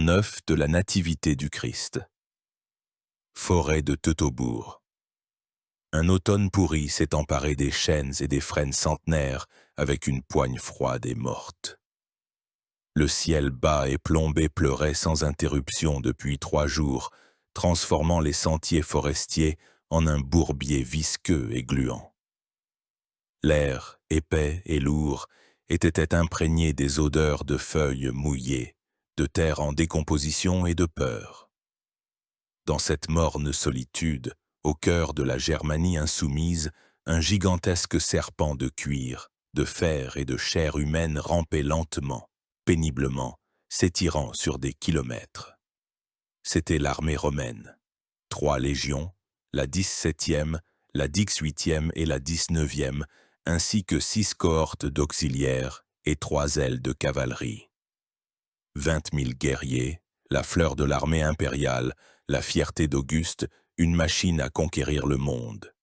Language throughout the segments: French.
9 de la Nativité du Christ. Forêt de Teutobourg. Un automne pourri s'est emparé des chênes et des frênes centenaires avec une poigne froide et morte. Le ciel bas et plombé pleurait sans interruption depuis 3 jours, transformant les sentiers forestiers en un bourbier visqueux et gluant. L'air, épais et lourd, était imprégné des odeurs de feuilles mouillées, de terre en décomposition et de peur. Dans cette morne solitude, au cœur de la Germanie insoumise, un gigantesque serpent de cuir, de fer et de chair humaine rampait lentement, péniblement, s'étirant sur des kilomètres. C'était l'armée romaine. 3 légions, la 17e, la 18e et la 19e, ainsi que 6 cohortes d'auxiliaires et 3 ailes de cavalerie. 20 000 guerriers, la fleur de l'armée impériale, la fierté d'Auguste, une machine à conquérir le monde.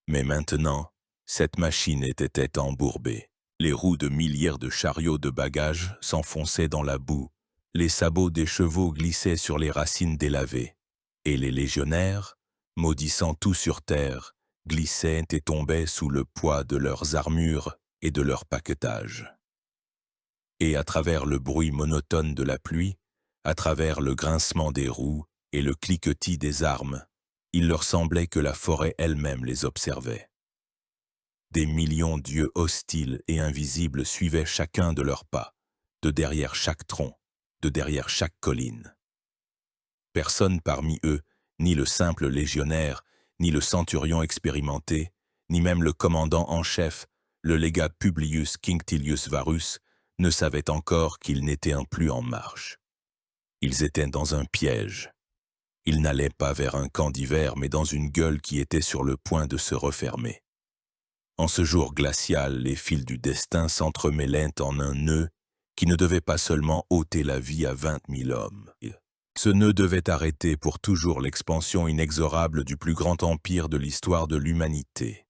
Mais maintenant, cette machine était embourbée. Les roues de milliers de chariots de bagages s'enfonçaient dans la boue, les sabots des chevaux glissaient sur les racines délavées, et les légionnaires, maudissant tout sur terre, glissaient et tombaient sous le poids de leurs armures et de leur paquetage. Et à travers le bruit monotone de la pluie, à travers le grincement des roues et le cliquetis des armes, il leur semblait que la forêt elle-même les observait. Des millions d'yeux hostiles et invisibles suivaient chacun de leurs pas, de derrière chaque tronc, de derrière chaque colline. Personne parmi eux, ni le simple légionnaire, ni le centurion expérimenté, ni même le commandant en chef, le légat Publius Quinctilius Varus, ne savait encore qu'ils n'étaient plus en marche. Ils étaient dans un piège. Ils n'allaient pas vers un camp d'hiver, mais dans une gueule qui était sur le point de se refermer. En ce jour glacial, les fils du destin s'entremêlaient en un nœud qui ne devait pas seulement ôter la vie à 20 000 hommes. Ce nœud devait arrêter pour toujours l'expansion inexorable du plus grand empire de l'histoire de l'humanité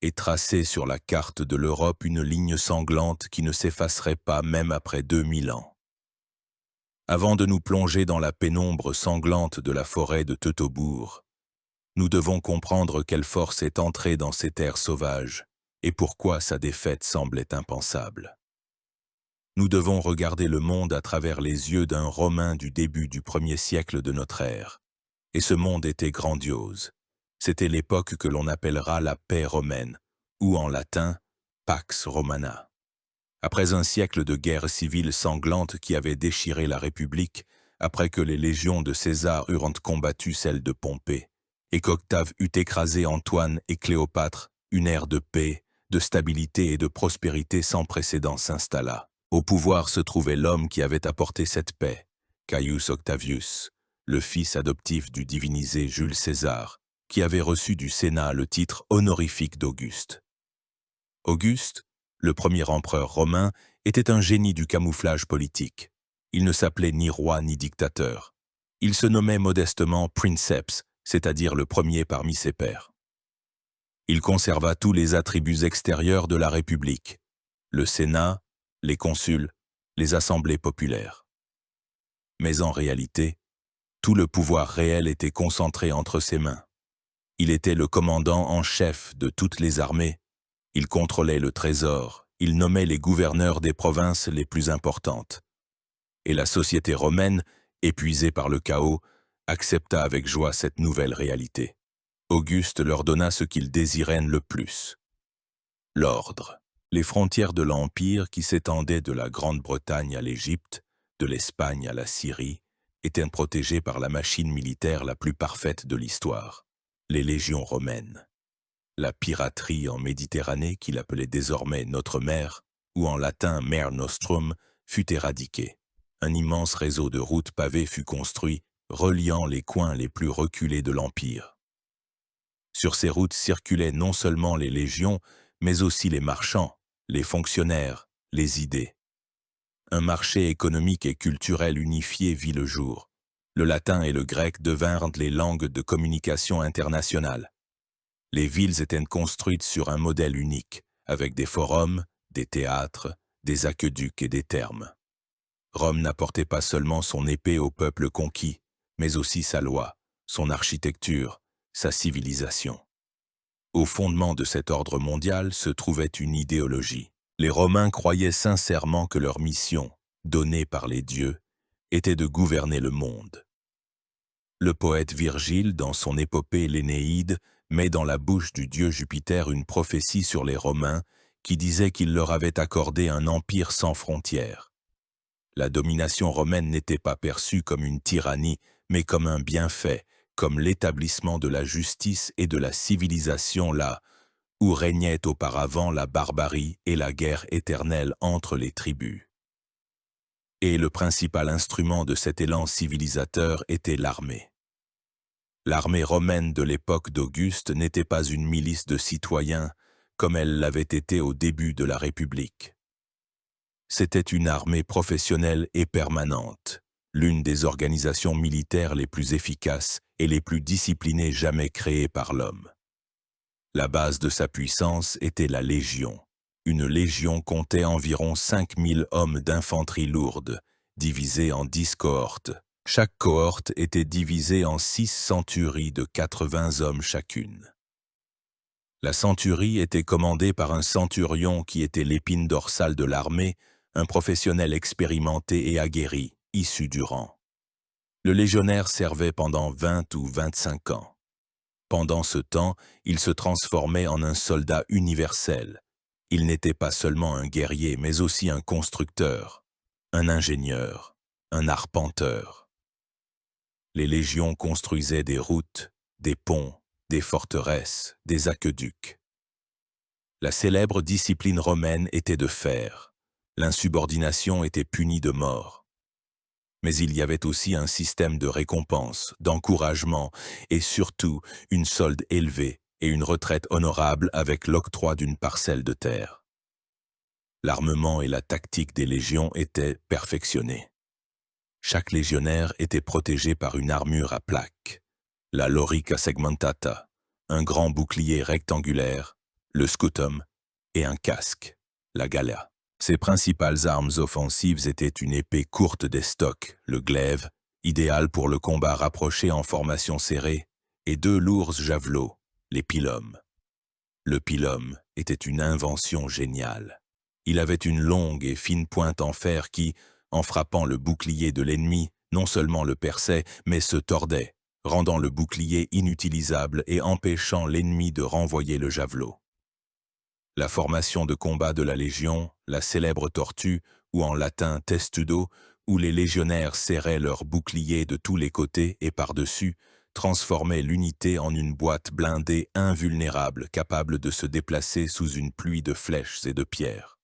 et tracer sur la carte de l'Europe une ligne sanglante qui ne s'effacerait pas même après 2000 ans. Avant de nous plonger dans la pénombre sanglante de la forêt de Teutobourg, nous devons comprendre quelle force est entrée dans ces terres sauvages et pourquoi sa défaite semblait impensable. Nous devons regarder le monde à travers les yeux d'un Romain du début du 1er siècle de notre ère. Et ce monde était grandiose. C'était l'époque que l'on appellera la paix romaine, ou en latin, Pax Romana. Après un siècle de guerre civile sanglante qui avait déchiré la République, après que les légions de César eurent combattu celles de Pompée, et qu'Octave eut écrasé Antoine et Cléopâtre, une ère de paix, de stabilité et de prospérité sans précédent s'installa. Au pouvoir se trouvait l'homme qui avait apporté cette paix, Caius Octavius, le fils adoptif du divinisé Jules César, qui avait reçu du Sénat le titre honorifique d'Auguste. Auguste, le premier empereur romain, était un génie du camouflage politique. Il ne s'appelait ni roi ni dictateur. Il se nommait modestement princeps, c'est-à-dire le premier parmi ses pairs. Il conserva tous les attributs extérieurs de la République, le Sénat, les consuls, les assemblées populaires. Mais en réalité, tout le pouvoir réel était concentré entre ses mains. Il était le commandant en chef de toutes les armées. Il contrôlait le trésor, il nommait les gouverneurs des provinces les plus importantes. Et la société romaine, épuisée par le chaos, accepta avec joie cette nouvelle réalité. Auguste leur donna ce qu'ils désiraient le plus: l'ordre. Les frontières de l'Empire, qui s'étendaient de la Grande-Bretagne à l'Égypte, de l'Espagne à la Syrie, étaient protégées par la machine militaire la plus parfaite de l'histoire, les légions romaines. La piraterie en Méditerranée, qu'il appelait désormais notre mer, ou en latin Mare Nostrum, fut éradiquée. Un immense réseau de routes pavées fut construit, reliant les coins les plus reculés de l'Empire. Sur ces routes circulaient non seulement les légions, mais aussi les marchands, les fonctionnaires, les idées. Un marché économique et culturel unifié vit le jour. Le latin et le grec devinrent les langues de communication internationale. Les villes étaient construites sur un modèle unique, avec des forums, des théâtres, des aqueducs et des thermes. Rome n'apportait pas seulement son épée au peuple conquis, mais aussi sa loi, son architecture, sa civilisation. Au fondement de cet ordre mondial se trouvait une idéologie. Les Romains croyaient sincèrement que leur mission, donnée par les dieux, était de gouverner le monde. Le poète Virgile, dans son épopée l'Énéide, met dans la bouche du dieu Jupiter une prophétie sur les Romains qui disait qu'il leur avait accordé un empire sans frontières. La domination romaine n'était pas perçue comme une tyrannie, mais comme un bienfait, comme l'établissement de la justice et de la civilisation là où régnait auparavant la barbarie et la guerre éternelle entre les tribus. Et le principal instrument de cet élan civilisateur était l'armée. L'armée romaine de l'époque d'Auguste n'était pas une milice de citoyens comme elle l'avait été au début de la République. C'était une armée professionnelle et permanente, l'une des organisations militaires les plus efficaces et les plus disciplinées jamais créées par l'homme. La base de sa puissance était la Légion. Une légion comptait environ 5000 hommes d'infanterie lourde, divisés en 10 cohortes. Chaque cohorte était divisée en 6 centuries de 80 hommes chacune. La centurie était commandée par un centurion qui était l'épine dorsale de l'armée, un professionnel expérimenté et aguerri, issu du rang. Le légionnaire servait pendant 20 ou 25 ans. Pendant ce temps, il se transformait en un soldat universel. Il n'était pas seulement un guerrier, mais aussi un constructeur, un ingénieur, un arpenteur. Les légions construisaient des routes, des ponts, des forteresses, des aqueducs. La célèbre discipline romaine était de fer. L'insubordination était punie de mort. Mais il y avait aussi un système de récompense, d'encouragement et surtout une solde élevée et une retraite honorable avec l'octroi d'une parcelle de terre. L'armement et la tactique des légions étaient perfectionnés. Chaque légionnaire était protégé par une armure à plaques, la lorica segmentata, un grand bouclier rectangulaire, le scutum, et un casque, la gala. Ses principales armes offensives étaient une épée courte d'estoc, le glaive, idéal pour le combat rapproché en formation serrée, et 2 lourds javelots, les pilums. Le pilum était une invention géniale. Il avait une longue et fine pointe en fer qui, en frappant le bouclier de l'ennemi, non seulement le perçait, mais se tordait, rendant le bouclier inutilisable et empêchant l'ennemi de renvoyer le javelot. La formation de combat de la Légion, la célèbre tortue, ou en latin testudo, où les légionnaires serraient leurs boucliers de tous les côtés et par-dessus, transformait l'unité en une boîte blindée invulnérable capable de se déplacer sous une pluie de flèches et de pierres.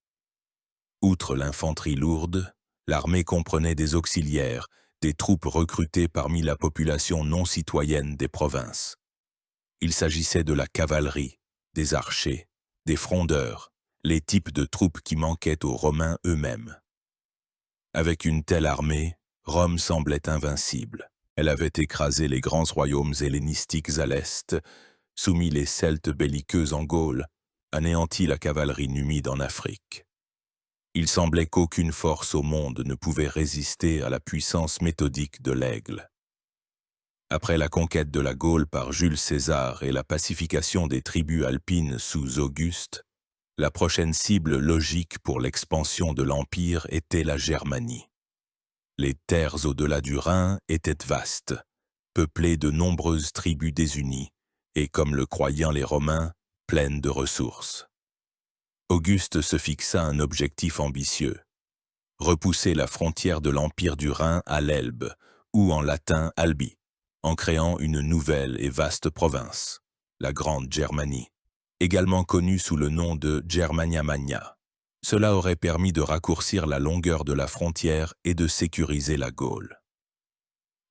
Outre l'infanterie lourde, l'armée comprenait des auxiliaires, des troupes recrutées parmi la population non citoyenne des provinces. Il s'agissait de la cavalerie, des archers, des frondeurs, les types de troupes qui manquaient aux Romains eux-mêmes. Avec une telle armée, Rome semblait invincible. Elle avait écrasé les grands royaumes hellénistiques à l'est, soumis les Celtes belliqueux en Gaule, anéanti la cavalerie numide en Afrique. Il semblait qu'aucune force au monde ne pouvait résister à la puissance méthodique de l'aigle. Après la conquête de la Gaule par Jules César et la pacification des tribus alpines sous Auguste, la prochaine cible logique pour l'expansion de l'Empire était la Germanie. Les terres au-delà du Rhin étaient vastes, peuplées de nombreuses tribus désunies, et comme le croyaient les Romains, pleines de ressources. Auguste se fixa un objectif ambitieux, repousser la frontière de l'Empire du Rhin à l'Elbe, ou en latin Albi, en créant une nouvelle et vaste province, la Grande Germanie, également connue sous le nom de Germania Magna. Cela aurait permis de raccourcir la longueur de la frontière et de sécuriser la Gaule.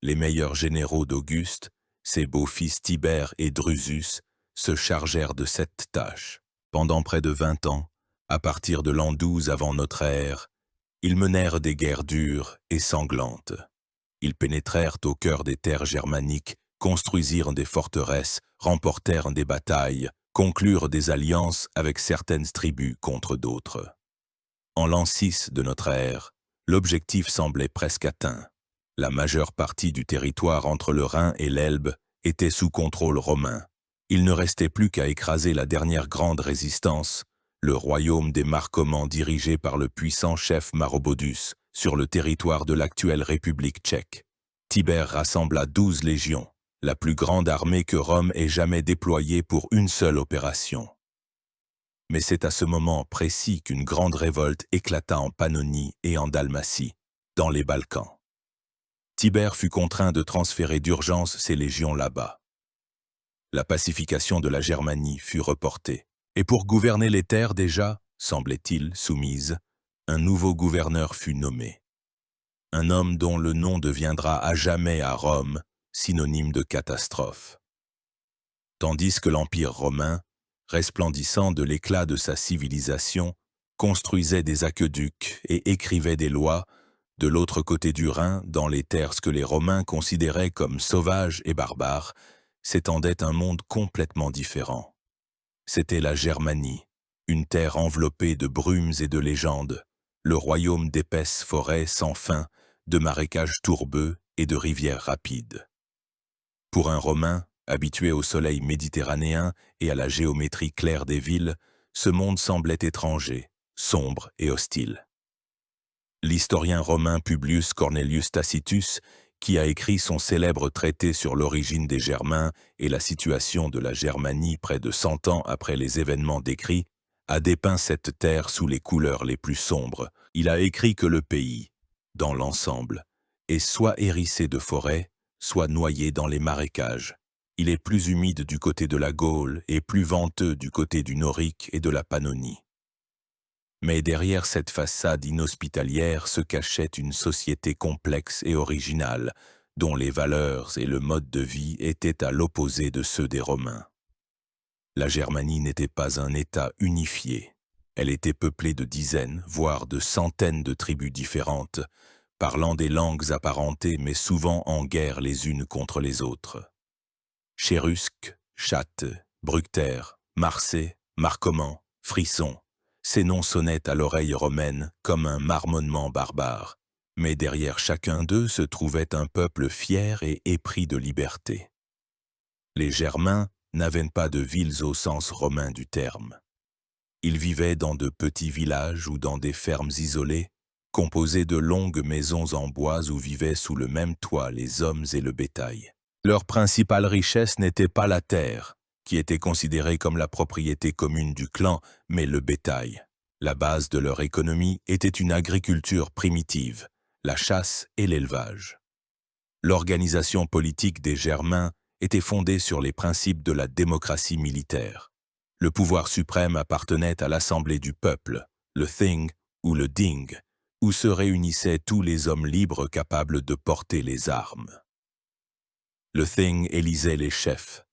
Les meilleurs généraux d'Auguste, ses beaux-fils Tibère et Drusus, se chargèrent de cette tâche. Pendant près de 20 ans, à partir de l'an 12 avant notre ère, ils menèrent des guerres dures et sanglantes. Ils pénétrèrent au cœur des terres germaniques, construisirent des forteresses, remportèrent des batailles, conclurent des alliances avec certaines tribus contre d'autres. En l'an 6 de notre ère, L'objectif semblait presque atteint. La majeure partie du territoire entre le Rhin et l'Elbe était sous contrôle romain. Il ne restait plus qu'à écraser la dernière grande résistance, le royaume des Marcomanns dirigé par le puissant chef Marobodus sur le territoire de l'actuelle République tchèque. Tibère rassembla 12 légions, la plus grande armée que Rome ait jamais déployée pour une seule opération. Mais c'est à ce moment précis qu'une grande révolte éclata en Pannonie et en Dalmatie, dans les Balkans. Tibère fut contraint de transférer d'urgence ses légions là-bas. La pacification de la Germanie fut reportée, et pour gouverner les terres déjà, semblait-il, soumises, un nouveau gouverneur fut nommé. Un homme dont le nom deviendra à jamais à Rome synonyme de catastrophe. Tandis que l'Empire romain, resplendissant de l'éclat de sa civilisation, construisait des aqueducs et écrivait des lois, de l'autre côté du Rhin, dans les terres que les Romains considéraient comme sauvages et barbares, s'étendait un monde complètement différent. C'était la Germanie, une terre enveloppée de brumes et de légendes, le royaume d'épaisses forêts sans fin, de marécages tourbeux et de rivières rapides. Pour un Romain, habitué au soleil méditerranéen et à la géométrie claire des villes, ce monde semblait étranger, sombre et hostile. L'historien romain Publius Cornelius Tacitus, qui a écrit son célèbre traité sur l'origine des Germains et la situation de la Germanie près de 100 ans après les événements décrits, a dépeint cette terre sous les couleurs les plus sombres. Il a écrit que le pays, dans l'ensemble, est soit hérissé de forêts, soit noyé dans les marécages. Il est plus humide du côté de la Gaule et plus venteux du côté du Norique et de la Pannonie. Mais derrière cette façade inhospitalière se cachait une société complexe et originale, dont les valeurs et le mode de vie étaient à l'opposé de ceux des Romains. La Germanie n'était pas un État unifié. Elle était peuplée de dizaines, voire de centaines de tribus différentes, parlant des langues apparentées mais souvent en guerre les unes contre les autres. Chérusques, Chattes, Bructères, Marcais, Marcomanns, Frissons, ces noms sonnaient à l'oreille romaine comme un marmonnement barbare, mais derrière chacun d'eux se trouvait un peuple fier et épris de liberté. Les Germains n'avaient pas de villes au sens romain du terme. Ils vivaient dans de petits villages ou dans des fermes isolées, composées de longues maisons en bois où vivaient sous le même toit les hommes et le bétail. Leur principale richesse n'était pas la terre, qui était considérée comme la propriété commune du clan, mais le bétail. La base de leur économie était une agriculture primitive, la chasse et l'élevage. L'organisation politique des Germains était fondée sur les principes de la démocratie militaire. Le pouvoir suprême appartenait à l'assemblée du peuple, le Thing ou le Ding, où se réunissaient tous les hommes libres capables de porter les armes. Le Thing élisait les chefs,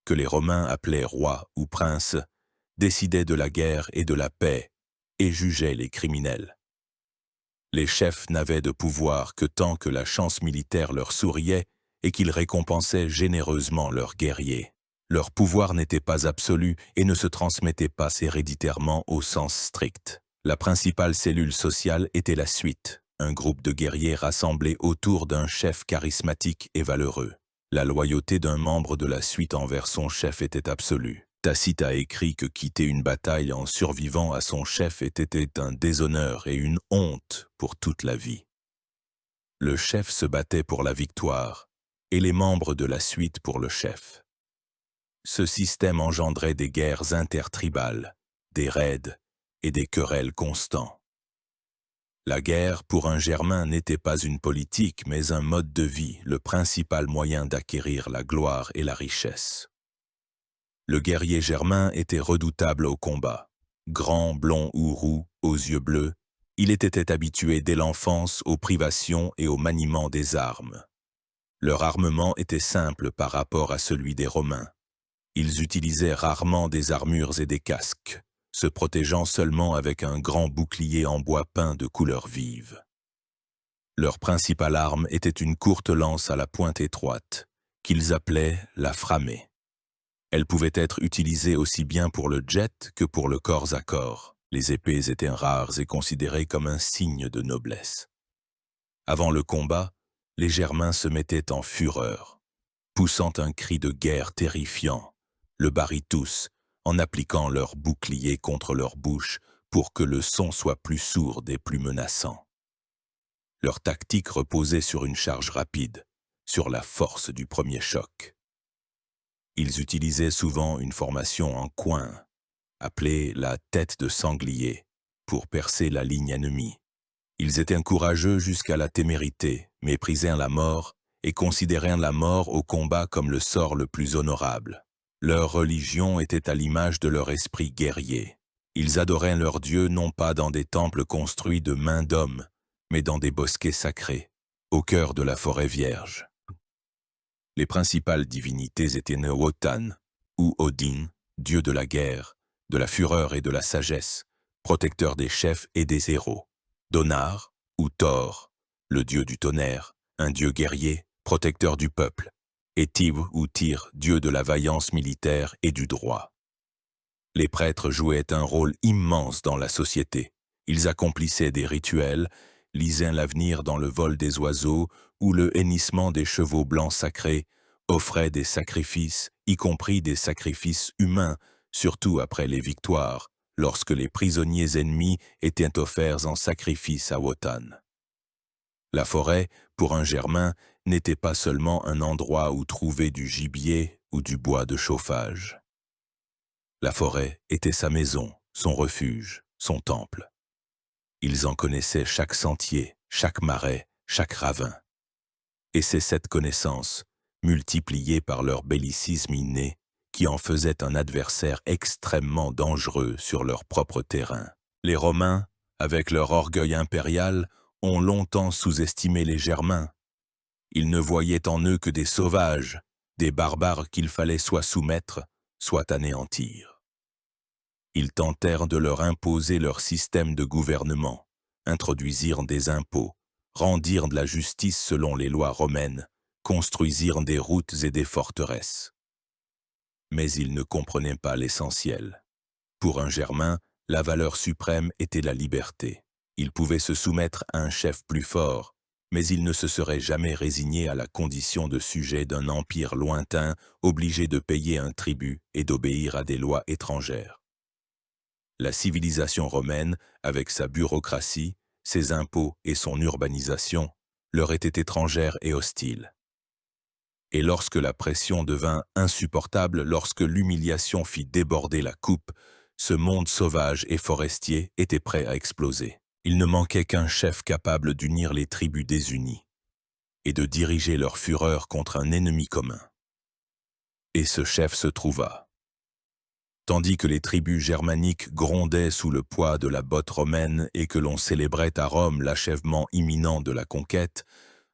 que les Romains appelaient rois ou princes, décidait de la guerre et de la paix et jugeait les criminels. Les chefs n'avaient de pouvoir que tant que la chance militaire leur souriait et qu'ils récompensaient généreusement leurs guerriers. Leur pouvoir n'était pas absolu et ne se transmettait pas héréditairement au sens strict. La principale cellule sociale était la suite, un groupe de guerriers rassemblés autour d'un chef charismatique et valeureux. La loyauté d'un membre de la suite envers son chef était absolue. Tacite a écrit que quitter une bataille en survivant à son chef était un déshonneur et une honte pour toute la vie. Le chef se battait pour la victoire et les membres de la suite pour le chef. Ce système engendrait des guerres intertribales, des raids et des querelles constants. La guerre, pour un Germain, n'était pas une politique, mais un mode de vie, le principal moyen d'acquérir la gloire et la richesse. Le guerrier germain était redoutable au combat. Grand, blond ou roux, aux yeux bleus, il était habitué dès l'enfance aux privations et au maniement des armes. Leur armement était simple par rapport à celui des Romains. Ils utilisaient rarement des armures et des casques, se protégeant seulement avec un grand bouclier en bois peint de couleurs vives. Leur principale arme était une courte lance à la pointe étroite, qu'ils appelaient la framée. Elle pouvait être utilisée aussi bien pour le jet que pour le corps à corps. Les épées étaient rares et considérées comme un signe de noblesse. Avant le combat, les Germains se mettaient en fureur, poussant un cri de guerre terrifiant, le barrent tous, en appliquant leur bouclier contre leur bouche pour que le son soit plus sourd et plus menaçant. Leur tactique reposait sur une charge rapide, sur la force du premier choc. Ils utilisaient souvent une formation en coin, appelée la tête de sanglier, pour percer la ligne ennemie. Ils étaient courageux jusqu'à la témérité, méprisaient la mort et considéraient la mort au combat comme le sort le plus honorable. Leur religion était à l'image de leur esprit guerrier. Ils adoraient leur Dieu non pas dans des temples construits de mains d'hommes, mais dans des bosquets sacrés, au cœur de la forêt vierge. Les principales divinités étaient Wotan, ou Odin, dieu de la guerre, de la fureur et de la sagesse, protecteur des chefs et des héros. Donar, ou Thor, le dieu du tonnerre, un dieu guerrier, protecteur du peuple, et Tyr ou Tyr, dieu de la vaillance militaire et du droit. Les prêtres jouaient un rôle immense dans la société. Ils accomplissaient des rituels, lisaient l'avenir dans le vol des oiseaux ou le hennissement des chevaux blancs sacrés, offraient des sacrifices, y compris des sacrifices humains, surtout après les victoires, lorsque les prisonniers ennemis étaient offerts en sacrifice à Wotan. La forêt, pour un Germain, n'était pas seulement un endroit où trouver du gibier ou du bois de chauffage. La forêt était sa maison, son refuge, son temple. Ils en connaissaient chaque sentier, chaque marais, chaque ravin. Et c'est cette connaissance, multipliée par leur bellicisme inné, qui en faisait un adversaire extrêmement dangereux sur leur propre terrain. Les Romains, avec leur orgueil impérial, ont longtemps sous-estimé les Germains. Ils ne voyaient en eux que des sauvages, des barbares qu'il fallait soit soumettre, soit anéantir. Ils tentèrent de leur imposer leur système de gouvernement, introduisirent des impôts, rendirent de la justice selon les lois romaines, construisirent des routes et des forteresses. Mais ils ne comprenaient pas l'essentiel. Pour un Germain, la valeur suprême était la liberté. Il pouvait se soumettre à un chef plus fort, mais il ne se serait jamais résigné à la condition de sujet d'un empire lointain, obligé de payer un tribut et d'obéir à des lois étrangères. La civilisation romaine, avec sa bureaucratie, ses impôts et son urbanisation, leur était étrangère et hostile. Et lorsque la pression devint insupportable, lorsque l'humiliation fit déborder la coupe, ce monde sauvage et forestier était prêt à exploser. Il ne manquait qu'un chef capable d'unir les tribus désunies et de diriger leur fureur contre un ennemi commun. Et ce chef se trouva. Tandis que les tribus germaniques grondaient sous le poids de la botte romaine et que l'on célébrait à Rome l'achèvement imminent de la conquête,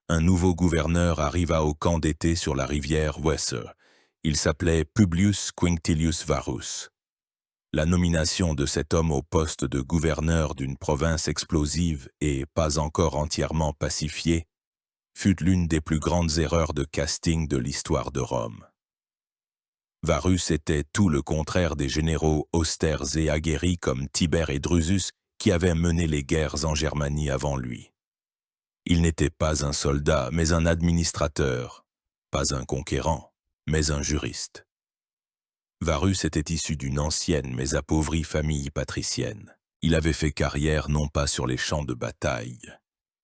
un nouveau gouverneur arriva au camp d'été sur la rivière Weser. Il s'appelait Publius Quinctilius Varus. La nomination de cet homme au poste de gouverneur d'une province explosive et pas encore entièrement pacifiée fut l'une des plus grandes erreurs de casting de l'histoire de Rome. Varus était tout le contraire des généraux austères et aguerris comme Tibère et Drusus qui avaient mené les guerres en Germanie avant lui. Il n'était pas un soldat, mais un administrateur, pas un conquérant, mais un juriste. Varus était issu d'une ancienne mais appauvrie famille patricienne. Il avait fait carrière non pas sur les champs de bataille,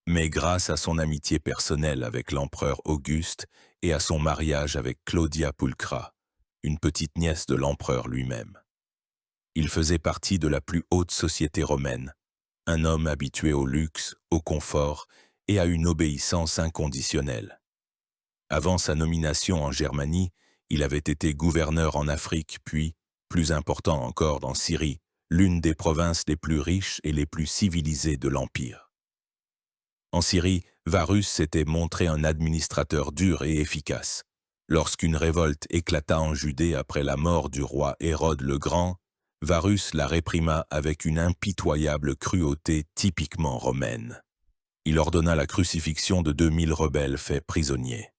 mais grâce à son amitié personnelle avec l'empereur Auguste et à son mariage avec Claudia Pulchra, une petite nièce de l'empereur lui-même. Il faisait partie de la plus haute société romaine, un homme habitué au luxe, au confort et à une obéissance inconditionnelle. Avant sa nomination en Germanie, il avait été gouverneur en Afrique, puis, plus important encore en Syrie, l'une des provinces les plus riches et les plus civilisées de l'Empire. En Syrie, Varus s'était montré un administrateur dur et efficace. Lorsqu'une révolte éclata en Judée après la mort du roi Hérode le Grand, Varus la réprima avec une impitoyable cruauté typiquement romaine. Il ordonna la crucifixion de 2000 rebelles faits prisonniers.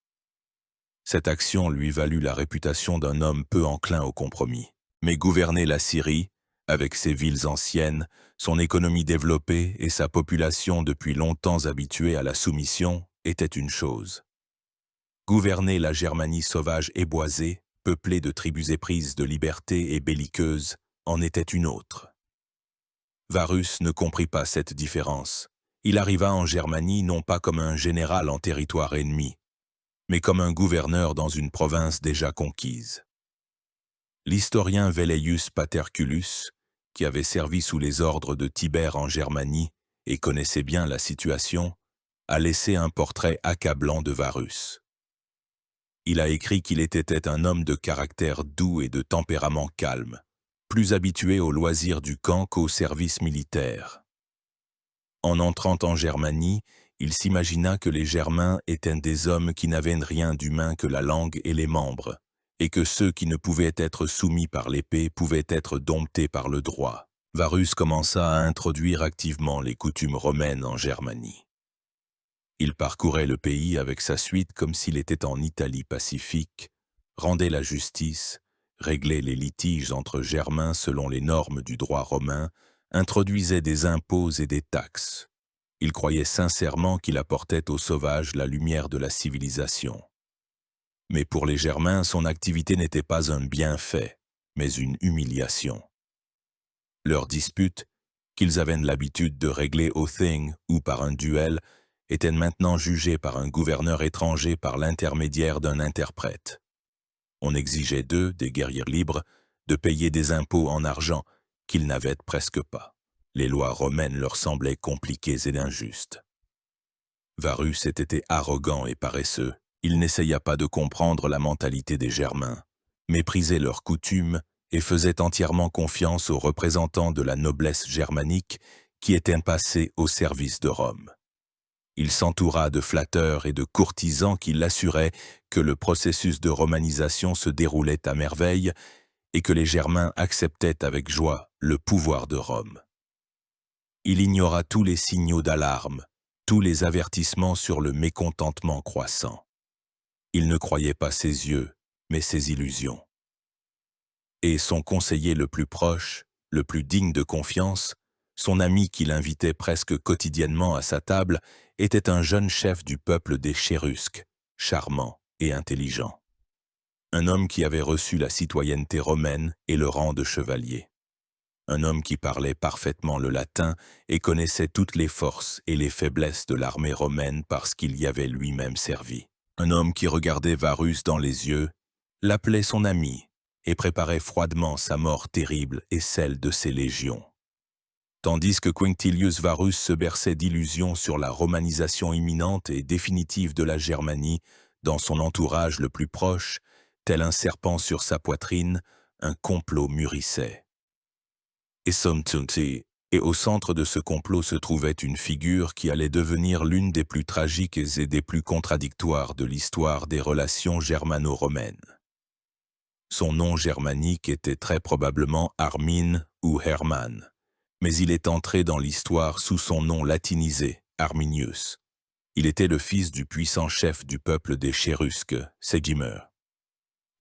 Cette action lui valut la réputation d'un homme peu enclin au compromis. Mais gouverner la Syrie, Avec ses villes anciennes, son économie développée et sa population depuis longtemps habituée à la soumission était une chose. Gouverner la Germanie sauvage et boisée, peuplée de tribus éprises de liberté et belliqueuses, en était une autre. Varus ne comprit pas cette différence. Il arriva en Germanie non pas comme un général en territoire ennemi, mais comme un gouverneur dans une province déjà conquise. L'historien Velleius Paterculus, qui avait servi sous les ordres de Tibère en Germanie et connaissait bien la situation, a laissé un portrait accablant de Varus. Il a écrit qu'il était un homme de caractère doux et de tempérament calme, plus habitué aux loisirs du camp qu'au service militaire. En entrant en Germanie, il s'imagina que les Germains étaient des hommes qui n'avaient rien d'humain que la langue et les membres, et que ceux qui ne pouvaient être soumis par l'épée pouvaient être domptés par le droit. Varus commença à introduire activement les coutumes romaines en Germanie. Il parcourait le pays avec sa suite comme s'il était en Italie pacifique, rendait la justice, réglait les litiges entre Germains selon les normes du droit romain, introduisait des impôts et des taxes. Il croyait sincèrement qu'il apportait aux sauvages la lumière de la civilisation. Mais pour les Germains, son activité n'était pas un bienfait, mais une humiliation. Leurs disputes, qu'ils avaient l'habitude de régler au thing ou par un duel, étaient maintenant jugées par un gouverneur étranger par l'intermédiaire d'un interprète. On exigeait d'eux, des guerriers libres, de payer des impôts en argent qu'ils n'avaient presque pas. Les lois romaines leur semblaient compliquées et injustes. Varus était arrogant et paresseux. Il n'essaya pas de comprendre la mentalité des Germains, méprisait leurs coutumes et faisait entièrement confiance aux représentants de la noblesse germanique qui étaient passés au service de Rome. Il s'entoura de flatteurs et de courtisans qui l'assuraient que le processus de romanisation se déroulait à merveille et que les Germains acceptaient avec joie le pouvoir de Rome. Il ignora tous les signaux d'alarme, tous les avertissements sur le mécontentement croissant. Il ne croyait pas ses yeux, mais ses illusions. Et son conseiller le plus proche, le plus digne de confiance, son ami qui l'invitait presque quotidiennement à sa table, était un jeune chef du peuple des Chérusques, charmant et intelligent. Un homme qui avait reçu la citoyenneté romaine et le rang de chevalier. Un homme qui parlait parfaitement le latin et connaissait toutes les forces et les faiblesses de l'armée romaine parce qu'il y avait lui-même servi. Un homme qui regardait Varus dans les yeux, l'appelait son ami et préparait froidement sa mort terrible et celle de ses légions. Tandis que Quinctilius Varus se berçait d'illusions sur la romanisation imminente et définitive de la Germanie, dans son entourage le plus proche, tel un serpent sur sa poitrine, un complot mûrissait. Et au centre de ce complot se trouvait une figure qui allait devenir l'une des plus tragiques et des plus contradictoires de l'histoire des relations germano-romaines. Son nom germanique était très probablement Armin ou Hermann, mais il est entré dans l'histoire sous son nom latinisé, Arminius. Il était le fils du puissant chef du peuple des Chérusques, Segimer.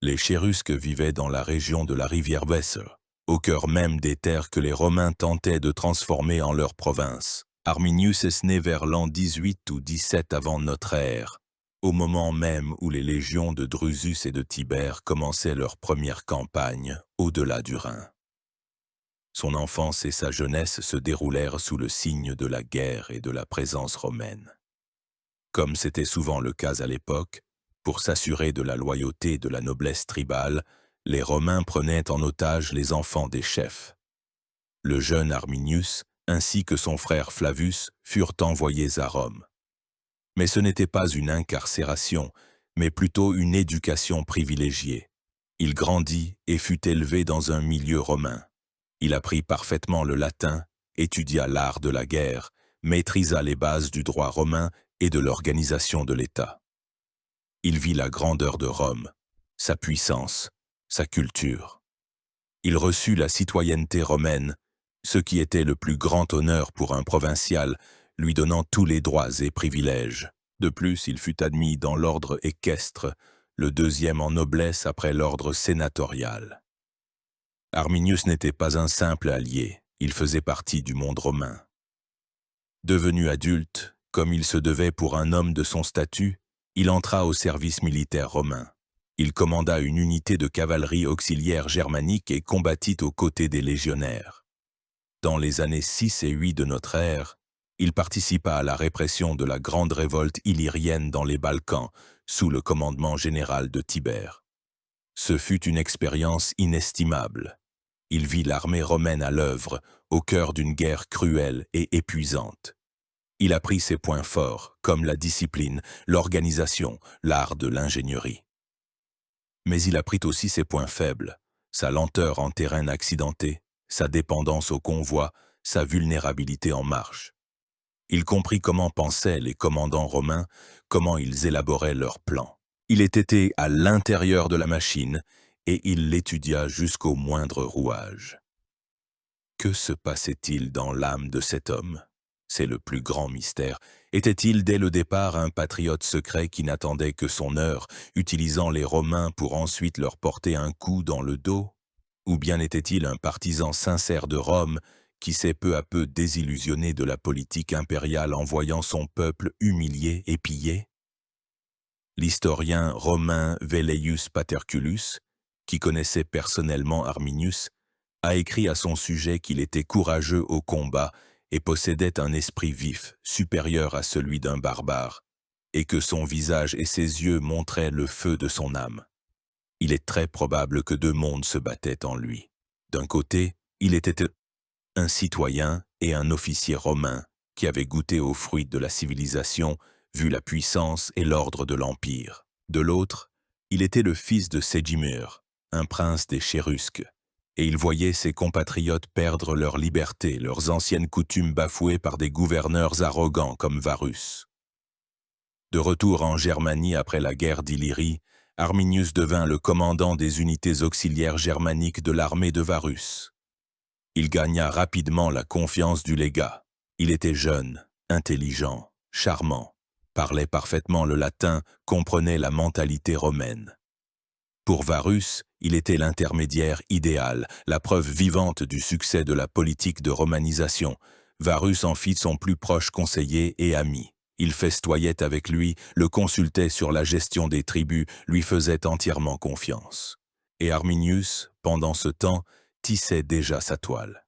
Les Chérusques vivaient dans la région de la rivière Weser, au cœur même des terres que les Romains tentaient de transformer en leur province. Arminius est né vers l'an 18 ou 17 avant notre ère, au moment même où les légions de Drusus et de Tibère commençaient leur première campagne au-delà du Rhin. Son enfance et sa jeunesse se déroulèrent sous le signe de la guerre et de la présence romaine. Comme c'était souvent le cas à l'époque, pour s'assurer de la loyauté de la noblesse tribale, les Romains prenaient en otage les enfants des chefs. Le jeune Arminius, ainsi que son frère Flavius, furent envoyés à Rome. Mais ce n'était pas une incarcération, mais plutôt une éducation privilégiée. Il grandit et fut élevé dans un milieu romain. Il apprit parfaitement le latin, étudia l'art de la guerre, maîtrisa les bases du droit romain et de l'organisation de l'État. Il vit la grandeur de Rome, sa puissance, sa culture. Il reçut la citoyenneté romaine, ce qui était le plus grand honneur pour un provincial, lui donnant tous les droits et privilèges. De plus, il fut admis dans l'ordre équestre, le deuxième en noblesse après l'ordre sénatorial. Arminius n'était pas un simple allié, il faisait partie du monde romain. Devenu adulte, comme il se devait pour un homme de son statut, il entra au service militaire romain. Il commanda une unité de cavalerie auxiliaire germanique et combattit aux côtés des légionnaires. Dans les années 6 et 8 de notre ère, il participa à la répression de la grande révolte illyrienne dans les Balkans, sous le commandement général de Tibère. Ce fut une expérience inestimable. Il vit l'armée romaine à l'œuvre, au cœur d'une guerre cruelle et épuisante. Il apprit ses points forts, comme la discipline, l'organisation, l'art de l'ingénierie. Mais il apprit aussi ses points faibles, sa lenteur en terrain accidenté, sa dépendance au convoi, sa vulnérabilité en marche. Il comprit comment pensaient les commandants romains, comment ils élaboraient leurs plans. Il était à l'intérieur de la machine et il l'étudia jusqu'au moindre rouage. Que se passait-il dans l'âme de cet homme? C'est le plus grand mystère. Était-il dès le départ un patriote secret qui n'attendait que son heure, utilisant les Romains pour ensuite leur porter un coup dans le dos? Ou bien était-il un partisan sincère de Rome qui s'est peu à peu désillusionné de la politique impériale en voyant son peuple humilié et pillé? L'historien romain Velleius Paterculus, qui connaissait personnellement Arminius, a écrit à son sujet qu'il était courageux au combat et possédait un esprit vif, supérieur à celui d'un barbare, et que son visage et ses yeux montraient le feu de son âme. Il est très probable que deux mondes se battaient en lui. D'un côté, il était un citoyen et un officier romain qui avait goûté aux fruits de la civilisation, vu la puissance et l'ordre de l'Empire. De l'autre, il était le fils de Ségiméur, un prince des Chérusques, et il voyait ses compatriotes perdre leur liberté, leurs anciennes coutumes bafouées par des gouverneurs arrogants comme Varus. De retour en Germanie après la guerre d'Illyrie, Arminius devint le commandant des unités auxiliaires germaniques de l'armée de Varus. Il gagna rapidement la confiance du légat. Il était jeune, intelligent, charmant, parlait parfaitement le latin, comprenait la mentalité romaine. Pour Varus, il était l'intermédiaire idéal, la preuve vivante du succès de la politique de romanisation. Varus en fit son plus proche conseiller et ami. Il festoyait avec lui, le consultait sur la gestion des tribus, lui faisait entièrement confiance. Et Arminius, pendant ce temps, tissait déjà sa toile.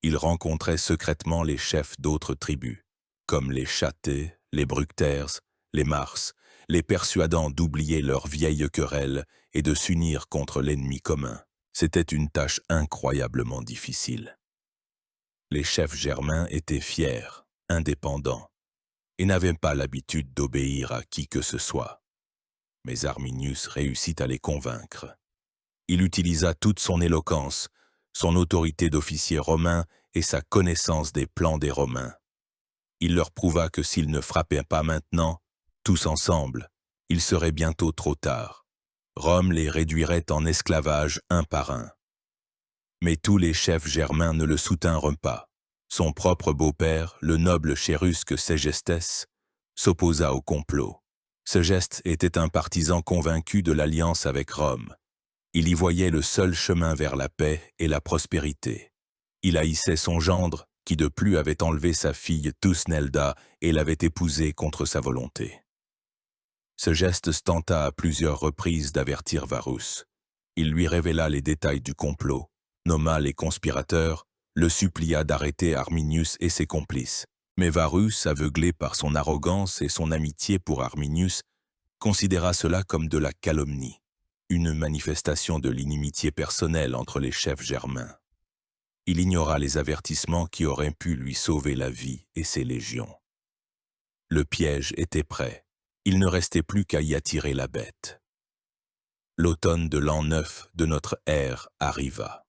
Il rencontrait secrètement les chefs d'autres tribus, comme les Châtais, les Bructères, les Mars, les persuadant d'oublier leurs vieilles querelles et de s'unir contre l'ennemi commun. C'était une tâche incroyablement difficile. Les chefs germains étaient fiers, indépendants, et n'avaient pas l'habitude d'obéir à qui que ce soit. Mais Arminius réussit à les convaincre. Il utilisa toute son éloquence, son autorité d'officier romain et sa connaissance des plans des Romains. Il leur prouva que s'ils ne frappaient pas maintenant, tous ensemble, il serait bientôt trop tard. Rome les réduirait en esclavage un par un. Mais tous les chefs germains ne le soutinrent pas. Son propre beau-père, le noble chérusque Ségestès, s'opposa au complot. Ségeste était un partisan convaincu de l'alliance avec Rome. Il y voyait le seul chemin vers la paix et la prospérité. Il haïssait son gendre, qui de plus avait enlevé sa fille Thusnelda et l'avait épousée contre sa volonté. Ségeste tenta à plusieurs reprises d'avertir Varus. Il lui révéla les détails du complot, nomma les conspirateurs, le supplia d'arrêter Arminius et ses complices. Mais Varus, aveuglé par son arrogance et son amitié pour Arminius, considéra cela comme de la calomnie, une manifestation de l'inimitié personnelle entre les chefs germains. Il ignora les avertissements qui auraient pu lui sauver la vie et ses légions. Le piège était prêt. Il ne restait plus qu'à y attirer la bête. L'automne de l'an 9 de notre ère arriva.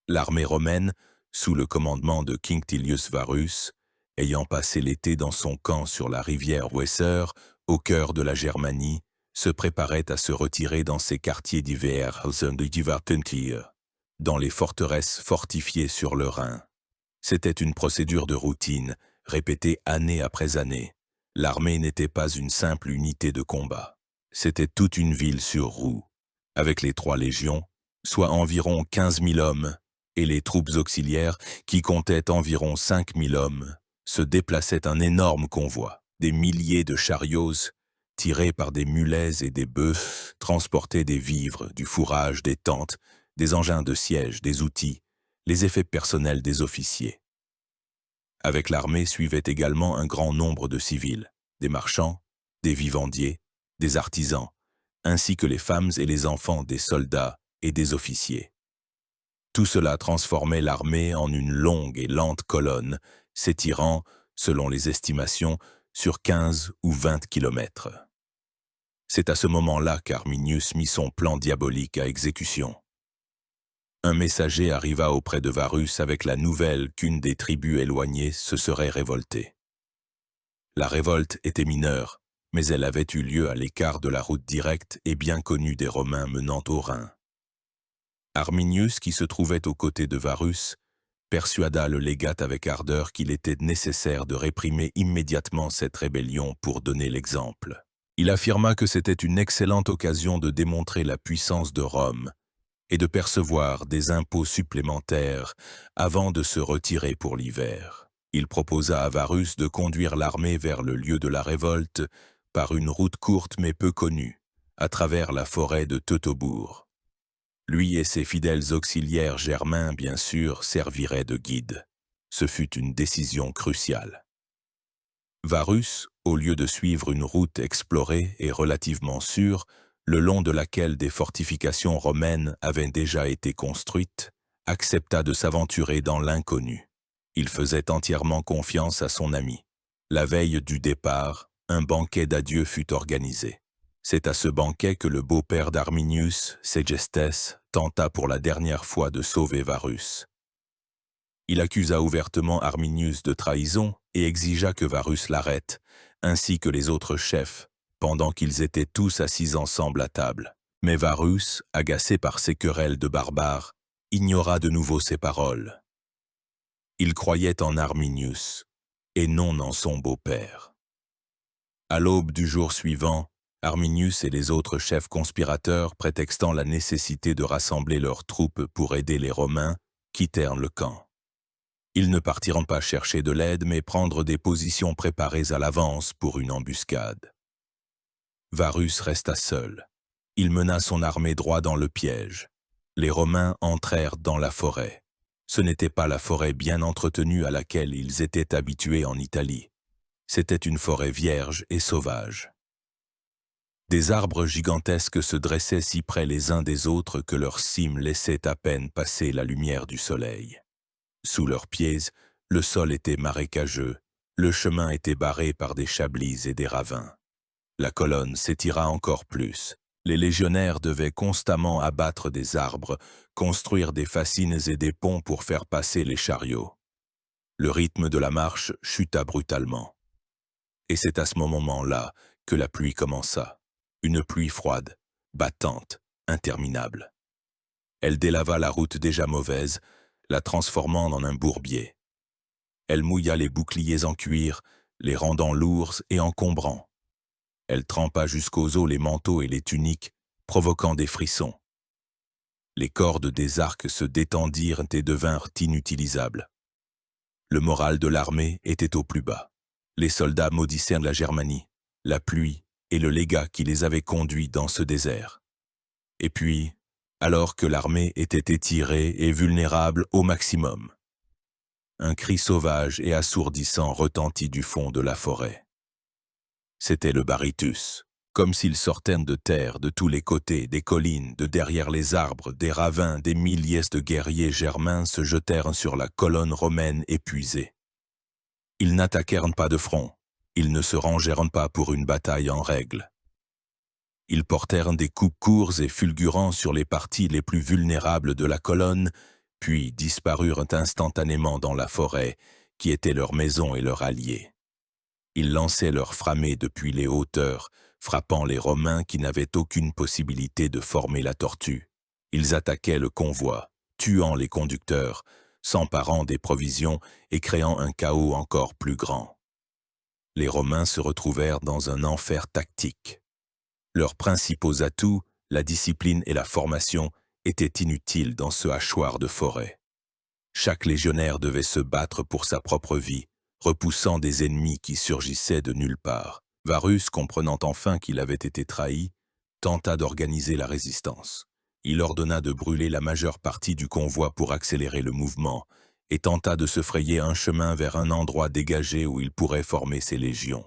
L'armée romaine, sous le commandement de Quinctilius Varus, ayant passé l'été dans son camp sur la rivière Weser, au cœur de la Germanie, se préparait à se retirer dans ses quartiers d'hiver, dans les forteresses fortifiées sur le Rhin. C'était une procédure de routine, répétée année après année. L'armée n'était pas une simple unité de combat. C'était toute une ville sur roues. Avec les 3 légions, soit environ 15 000 hommes, et les troupes auxiliaires, qui comptaient environ 5 000 hommes, se déplaçaient un énorme convoi. Des milliers de chariots, tirés par des mulets et des bœufs, transportaient des vivres, du fourrage, des tentes, des engins de siège, des outils, les effets personnels des officiers. Avec l'armée suivait également un grand nombre de civils, des marchands, des vivandiers, des artisans, ainsi que les femmes et les enfants des soldats et des officiers. Tout cela transformait l'armée en une longue et lente colonne, s'étirant, selon les estimations, sur 15 ou 20 kilomètres. C'est à ce moment-là qu'Arminius mit son plan diabolique à exécution. Un messager arriva auprès de Varus avec la nouvelle qu'une des tribus éloignées se serait révoltée. La révolte était mineure, mais elle avait eu lieu à l'écart de la route directe et bien connue des Romains menant au Rhin. Arminius, qui se trouvait aux côtés de Varus, persuada le légat avec ardeur qu'il était nécessaire de réprimer immédiatement cette rébellion pour donner l'exemple. Il affirma que c'était une excellente occasion de démontrer la puissance de Rome et de percevoir des impôts supplémentaires avant de se retirer pour l'hiver. Il proposa à Varus de conduire l'armée vers le lieu de la révolte par une route courte mais peu connue, à travers la forêt de Teutobourg. Lui et ses fidèles auxiliaires germains, bien sûr, serviraient de guide. Ce fut une décision cruciale. Varus, au lieu de suivre une route explorée et relativement sûre, le long de laquelle des fortifications romaines avaient déjà été construites, accepta de s'aventurer dans l'inconnu. Il faisait entièrement confiance à son ami. La veille du départ, un banquet d'adieu fut organisé. C'est à ce banquet que le beau-père d'Arminius, Ségestes, tenta pour la dernière fois de sauver Varus. Il accusa ouvertement Arminius de trahison et exigea que Varus l'arrête, ainsi que les autres chefs, pendant qu'ils étaient tous assis ensemble à table. Mais Varus, agacé par ces querelles de barbares, ignora de nouveau ses paroles. Il croyait en Arminius, et non en son beau-père. À l'aube du jour suivant, Arminius et les autres chefs conspirateurs, prétextant la nécessité de rassembler leurs troupes pour aider les Romains, quittèrent le camp. Ils ne partiront pas chercher de l'aide, mais prendre des positions préparées à l'avance pour une embuscade. Varus resta seul. Il mena son armée droit dans le piège. Les Romains entrèrent dans la forêt. Ce n'était pas la forêt bien entretenue à laquelle ils étaient habitués en Italie. C'était une forêt vierge et sauvage. Des arbres gigantesques se dressaient si près les uns des autres que leurs cimes laissaient à peine passer la lumière du soleil. Sous leurs pieds, le sol était marécageux, le chemin était barré par des chablis et des ravins. La colonne s'étira encore plus. Les légionnaires devaient constamment abattre des arbres, construire des fascines et des ponts pour faire passer les chariots. Le rythme de la marche chuta brutalement. Et c'est à ce moment-là que la pluie commença. Une pluie froide, battante, interminable. Elle délava la route déjà mauvaise, la transformant en un bourbier. Elle mouilla les boucliers en cuir, les rendant lourds et encombrants. Elle trempa jusqu'aux os les manteaux et les tuniques, provoquant des frissons. Les cordes des arcs se détendirent et devinrent inutilisables. Le moral de l'armée était au plus bas. Les soldats maudissaient la Germanie, la pluie et le légat qui les avait conduits dans ce désert. Et puis, alors que l'armée était étirée et vulnérable au maximum, un cri sauvage et assourdissant retentit du fond de la forêt. C'était le Baritus, comme s'il sortait de terre de tous les côtés, des collines, de derrière les arbres, des ravins, des milliers de guerriers germains se jetèrent sur la colonne romaine épuisée. Ils n'attaquèrent pas de front, ils ne se rangèrent pas pour une bataille en règle. Ils portèrent des coups courts et fulgurants sur les parties les plus vulnérables de la colonne, puis disparurent instantanément dans la forêt, qui était leur maison et leur allié. Ils lançaient leurs framées depuis les hauteurs, frappant les Romains qui n'avaient aucune possibilité de former la tortue. Ils attaquaient le convoi, tuant les conducteurs, s'emparant des provisions et créant un chaos encore plus grand. Les Romains se retrouvèrent dans un enfer tactique. Leurs principaux atouts, la discipline et la formation, étaient inutiles dans ce hachoir de forêt. Chaque légionnaire devait se battre pour sa propre vie, repoussant des ennemis qui surgissaient de nulle part. Varus, comprenant enfin qu'il avait été trahi, tenta d'organiser la résistance. Il ordonna de brûler la majeure partie du convoi pour accélérer le mouvement, et tenta de se frayer un chemin vers un endroit dégagé où il pourrait former ses légions.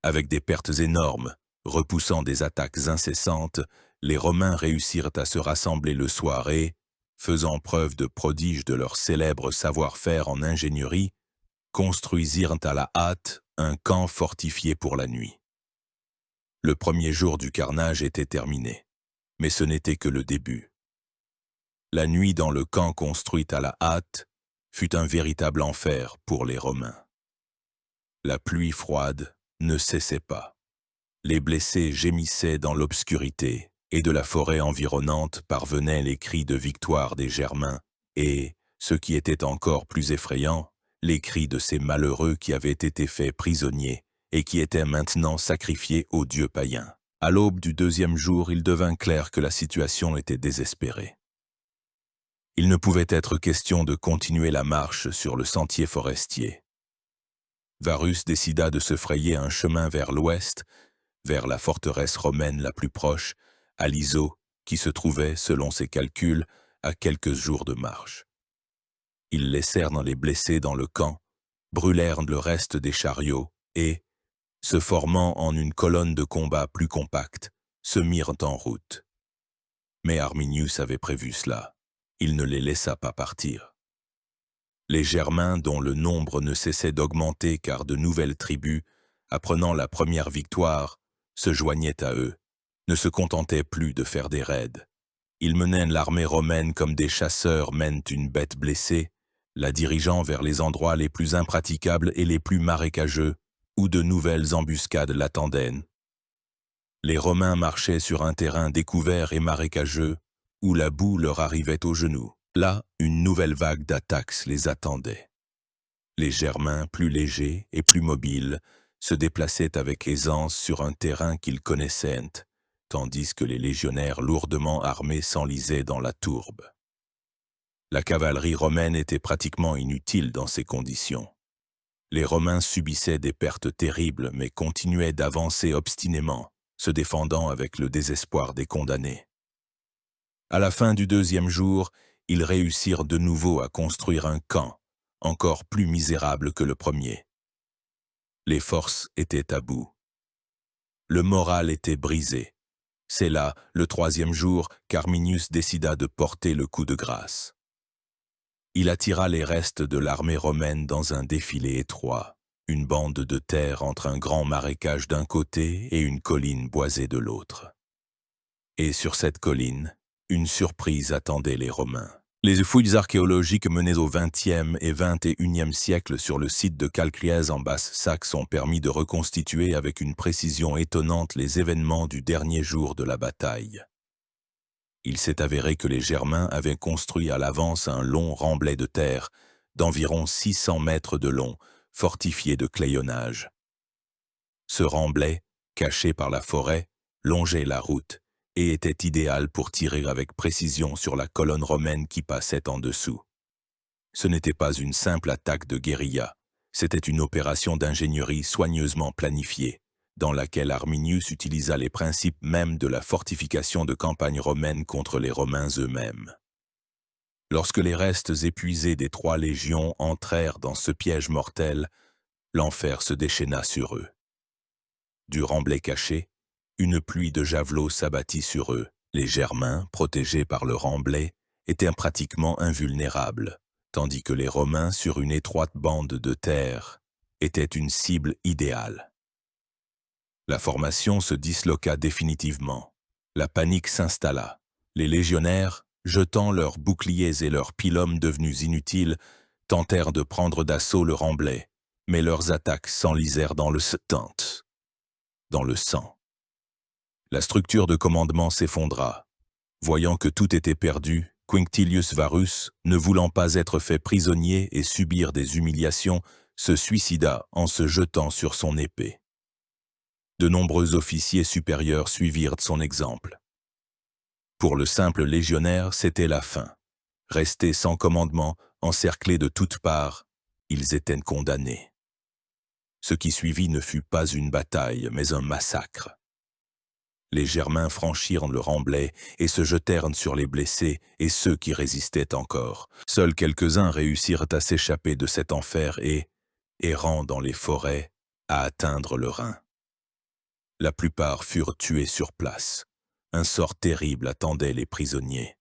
Avec des pertes énormes, repoussant des attaques incessantes, les Romains réussirent à se rassembler le soir et, faisant preuve de prodige de leur célèbre savoir-faire en ingénierie, construisirent à la hâte un camp fortifié pour la nuit. Le premier jour du carnage était terminé, mais ce n'était que le début. La nuit dans le camp construit à la hâte fut un véritable enfer pour les Romains. La pluie froide ne cessait pas. Les blessés gémissaient dans l'obscurité, et de la forêt environnante parvenaient les cris de victoire des Germains, et, ce qui était encore plus effrayant, les cris de ces malheureux qui avaient été faits prisonniers et qui étaient maintenant sacrifiés aux dieux païens. À l'aube du deuxième jour, il devint clair que la situation était désespérée. Il ne pouvait être question de continuer la marche sur le sentier forestier. Varus décida de se frayer un chemin vers l'ouest, vers la forteresse romaine la plus proche, à l'Iso, qui se trouvait, selon ses calculs, à quelques jours de marche. Ils laissèrent les blessés dans le camp, brûlèrent le reste des chariots et, se formant en une colonne de combat plus compacte, se mirent en route. Mais Arminius avait prévu cela. Il ne les laissa pas partir. Les Germains, dont le nombre ne cessait d'augmenter car de nouvelles tribus, apprenant la première victoire, se joignaient à eux, ne se contentaient plus de faire des raids. Ils menaient l'armée romaine comme des chasseurs mènent une bête blessée, la dirigeant vers les endroits les plus impraticables et les plus marécageux, où de nouvelles embuscades l'attendaient. Les Romains marchaient sur un terrain découvert et marécageux, où la boue leur arrivait aux genoux. Là, une nouvelle vague d'attaques les attendait. Les Germains, plus légers et plus mobiles, se déplaçaient avec aisance sur un terrain qu'ils connaissaient, tandis que les légionnaires lourdement armés s'enlisaient dans la tourbe. La cavalerie romaine était pratiquement inutile dans ces conditions. Les Romains subissaient des pertes terribles mais continuaient d'avancer obstinément, se défendant avec le désespoir des condamnés. À la fin du deuxième jour, ils réussirent de nouveau à construire un camp, encore plus misérable que le premier. Les forces étaient à bout. Le moral était brisé. C'est là, le troisième jour, qu'Arminius décida de porter le coup de grâce. Il attira les restes de l'armée romaine dans un défilé étroit, une bande de terre entre un grand marécage d'un côté et une colline boisée de l'autre. Et sur cette colline, une surprise attendait les Romains. Les fouilles archéologiques menées au XXe et XXIe siècle sur le site de Calcrièse en Basse-Saxe ont permis de reconstituer avec une précision étonnante les événements du dernier jour de la bataille. Il s'est avéré que les Germains avaient construit à l'avance un long remblai de terre, d'environ 600 mètres de long, fortifié de clayonnage. Ce remblai, caché par la forêt, longeait la route et était idéal pour tirer avec précision sur la colonne romaine qui passait en dessous. Ce n'était pas une simple attaque de guérilla, c'était une opération d'ingénierie soigneusement planifiée, dans laquelle Arminius utilisa les principes mêmes de la fortification de campagne romaine contre les Romains eux-mêmes. Lorsque les restes épuisés des 3 légions entrèrent dans ce piège mortel, l'enfer se déchaîna sur eux. Du remblai caché, une pluie de javelots s'abattit sur eux. Les Germains, protégés par le remblai, étaient pratiquement invulnérables, tandis que les Romains, sur une étroite bande de terre, étaient une cible idéale. La formation se disloqua définitivement. La panique s'installa. Les légionnaires, jetant leurs boucliers et leurs pylômes devenus inutiles, tentèrent de prendre d'assaut le remblai, mais leurs attaques s'enlisèrent dans le sang. La structure de commandement s'effondra. Voyant que tout était perdu, Quinctilius Varus, ne voulant pas être fait prisonnier et subir des humiliations, se suicida en se jetant sur son épée. De nombreux officiers supérieurs suivirent son exemple. Pour le simple légionnaire, c'était la fin. Restés sans commandement, encerclés de toutes parts, ils étaient condamnés. Ce qui suivit ne fut pas une bataille, mais un massacre. Les Germains franchirent le remblai et se jetèrent sur les blessés et ceux qui résistaient encore. Seuls quelques-uns réussirent à s'échapper de cet enfer et, errant dans les forêts, à atteindre le Rhin. La plupart furent tués sur place. Un sort terrible attendait les prisonniers.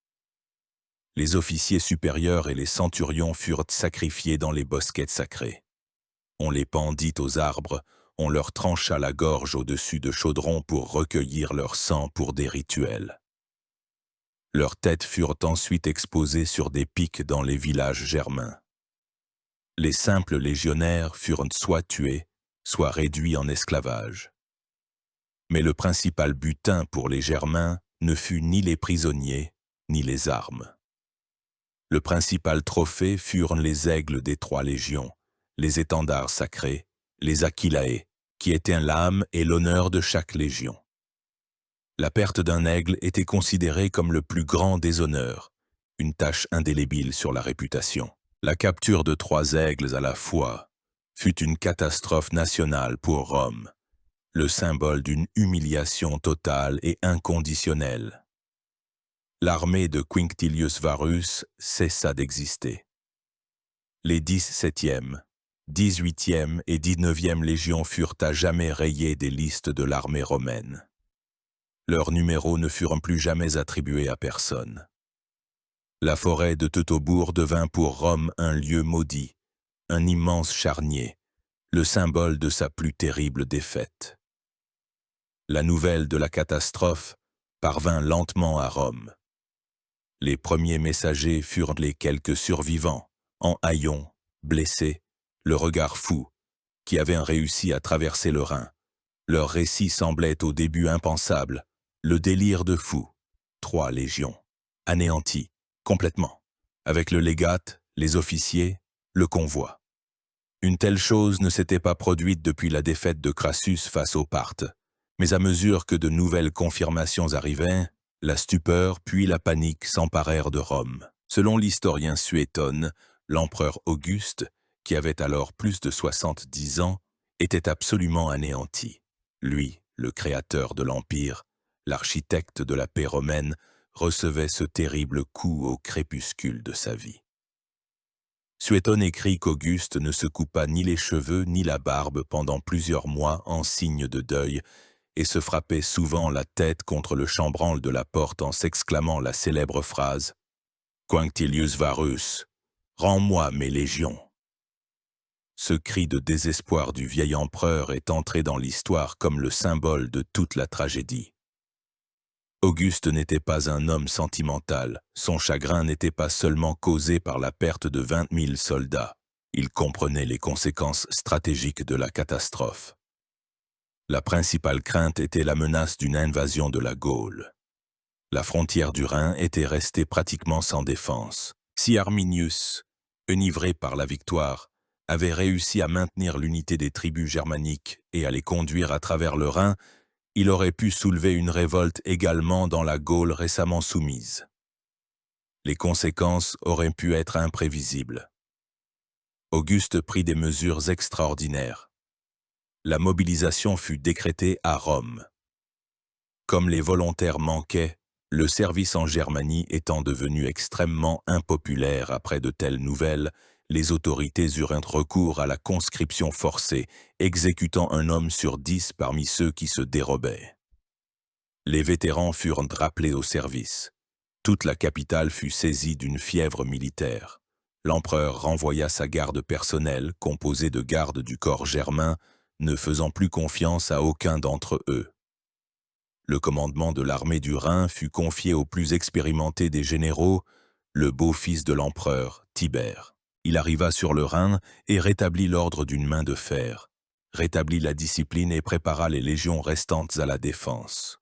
Les officiers supérieurs et les centurions furent sacrifiés dans les bosquets sacrés. On les pendit aux arbres, on leur trancha la gorge au-dessus de chaudrons pour recueillir leur sang pour des rituels. Leurs têtes furent ensuite exposées sur des pics dans les villages germains. Les simples légionnaires furent soit tués, soit réduits en esclavage. Mais le principal butin pour les Germains ne fut ni les prisonniers, ni les armes. Le principal trophée furent les aigles des 3 légions, les étendards sacrés, les Aquilae, qui étaient l'âme et l'honneur de chaque légion. La perte d'un aigle était considérée comme le plus grand des honneurs, une tache indélébile sur la réputation. La capture de 3 aigles à la fois fut une catastrophe nationale pour Rome, le symbole d'une humiliation totale et inconditionnelle. L'armée de Quinctilius Varus cessa d'exister. Les 17e, 18e et 19e légions furent à jamais rayées des listes de l'armée romaine. Leurs numéros ne furent plus jamais attribués à personne. La forêt de Teutobourg devint pour Rome un lieu maudit, un immense charnier, le symbole de sa plus terrible défaite. La nouvelle de la catastrophe parvint lentement à Rome. Les premiers messagers furent les quelques survivants, en haillons, blessés, le regard fou, qui avaient réussi à traverser le Rhin. Leur récit semblait au début impensable, le délire de fou. 3 légions, anéanties, complètement, avec le légat, les officiers, le convoi. Une telle chose ne s'était pas produite depuis la défaite de Crassus face aux Parthes, mais à mesure que de nouvelles confirmations arrivaient, la stupeur puis la panique s'emparèrent de Rome. Selon l'historien Suétone, l'empereur Auguste, qui avait alors plus de 70 ans, était absolument anéanti. Lui, le créateur de l'Empire, l'architecte de la paix romaine, recevait ce terrible coup au crépuscule de sa vie. Suétone écrit qu'Auguste ne se coupa ni les cheveux ni la barbe pendant plusieurs mois en signe de deuil et se frappait souvent la tête contre le chambranle de la porte en s'exclamant la célèbre phrase « Quinctilius Varus, rends-moi mes légions ». Ce cri de désespoir du vieil empereur est entré dans l'histoire comme le symbole de toute la tragédie. Auguste n'était pas un homme sentimental, son chagrin n'était pas seulement causé par la perte de 20 000 soldats, il comprenait les conséquences stratégiques de la catastrophe. La principale crainte était la menace d'une invasion de la Gaule. La frontière du Rhin était restée pratiquement sans défense. Si Arminius, enivré par la victoire, avait réussi à maintenir l'unité des tribus germaniques et à les conduire à travers le Rhin, il aurait pu soulever une révolte également dans la Gaule récemment soumise. Les conséquences auraient pu être imprévisibles. Auguste prit des mesures extraordinaires. La mobilisation fut décrétée à Rome. Comme les volontaires manquaient, le service en Germanie étant devenu extrêmement impopulaire après de telles nouvelles, les autorités eurent recours à la conscription forcée, exécutant un homme sur 10 parmi ceux qui se dérobaient. Les vétérans furent rappelés au service. Toute la capitale fut saisie d'une fièvre militaire. L'empereur renvoya sa garde personnelle, composée de gardes du corps germain, ne faisant plus confiance à aucun d'entre eux. Le commandement de l'armée du Rhin fut confié au plus expérimenté des généraux, le beau-fils de l'empereur, Tibère. Il arriva sur le Rhin et rétablit l'ordre d'une main de fer, rétablit la discipline et prépara les légions restantes à la défense.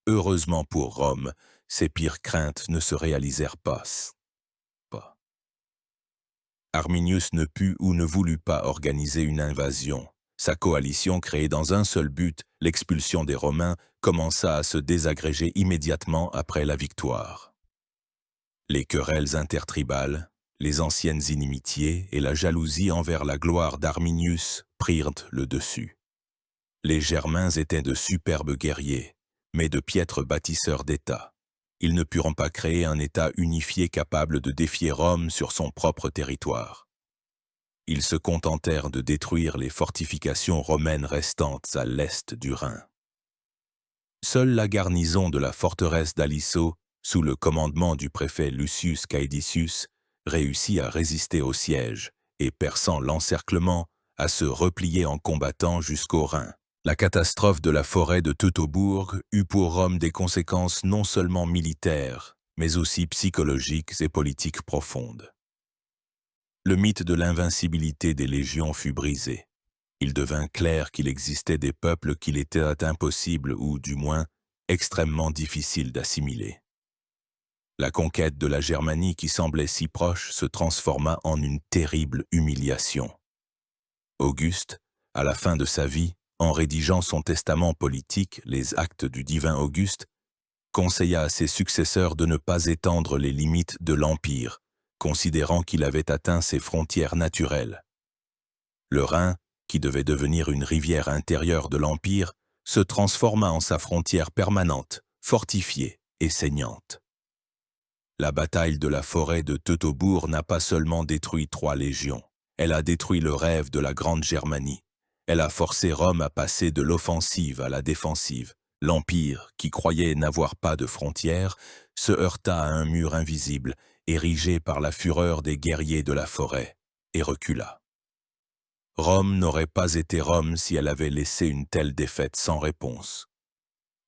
Heureusement pour Rome, ses pires craintes ne se réalisèrent pas. Arminius ne put ou ne voulut pas organiser une invasion, Sa coalition créée dans un seul but, l'expulsion des Romains, commença à se désagréger immédiatement après la victoire. Les querelles intertribales, les anciennes inimitiés et la jalousie envers la gloire d'Arminius prirent le dessus. Les Germains étaient de superbes guerriers, mais de piètres bâtisseurs d'États. Ils ne purent pas créer un État unifié capable de défier Rome sur son propre territoire. Ils se contentèrent de détruire les fortifications romaines restantes à l'est du Rhin. Seule la garnison de la forteresse d'Aliso, sous le commandement du préfet Lucius Caedicius, réussit à résister au siège et, perçant l'encerclement, à se replier en combattant jusqu'au Rhin. La catastrophe de la forêt de Teutobourg eut pour Rome des conséquences non seulement militaires, mais aussi psychologiques et politiques profondes. Le mythe de l'invincibilité des légions fut brisé. Il devint clair qu'il existait des peuples qu'il était impossible ou, du moins, extrêmement difficile d'assimiler. La conquête de la Germanie qui semblait si proche se transforma en une terrible humiliation. Auguste, à la fin de sa vie, en rédigeant son testament politique, les Actes du divin Auguste, conseilla à ses successeurs de ne pas étendre les limites de l'Empire, considérant qu'il avait atteint ses frontières naturelles. Le Rhin, qui devait devenir une rivière intérieure de l'Empire, se transforma en sa frontière permanente, fortifiée et saignante. La bataille de la forêt de Teutobourg n'a pas seulement détruit 3 légions, elle a détruit le rêve de la Grande Germanie. Elle a forcé Rome à passer de l'offensive à la défensive. L'Empire, qui croyait n'avoir pas de frontières, se heurta à un mur invisible, érigé par la fureur des guerriers de la forêt, et recula. Rome n'aurait pas été Rome si elle avait laissé une telle défaite sans réponse.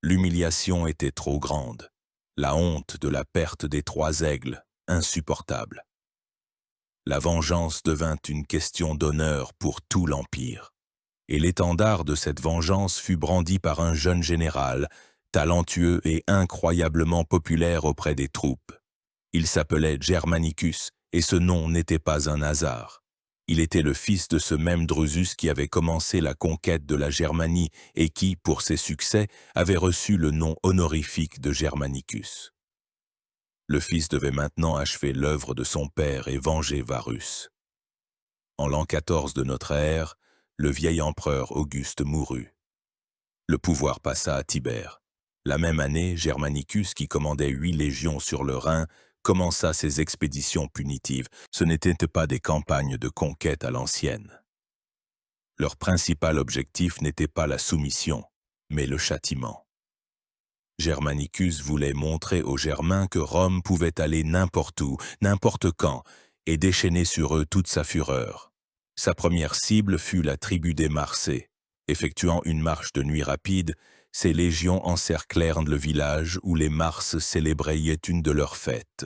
L'humiliation était trop grande, la honte de la perte des 3 aigles, insupportable. La vengeance devint une question d'honneur pour tout l'Empire. Et l'étendard de cette vengeance fut brandi par un jeune général, talentueux et incroyablement populaire auprès des troupes. Il s'appelait Germanicus, et ce nom n'était pas un hasard. Il était le fils de ce même Drusus qui avait commencé la conquête de la Germanie et qui, pour ses succès, avait reçu le nom honorifique de Germanicus. Le fils devait maintenant achever l'œuvre de son père et venger Varus. En l'an 14 de notre ère, le vieil empereur Auguste mourut. Le pouvoir passa à Tibère. La même année, Germanicus, qui commandait 8 légions sur le Rhin, commença ses expéditions punitives. Ce n'étaient pas des campagnes de conquête à l'ancienne. Leur principal objectif n'était pas la soumission, mais le châtiment. Germanicus voulait montrer aux Germains que Rome pouvait aller n'importe où, n'importe quand, et déchaîner sur eux toute sa fureur. Sa première cible fut la tribu des Marsais. Effectuant une marche de nuit rapide, ces légions encerclèrent le village où les Marses célébraient une de leurs fêtes.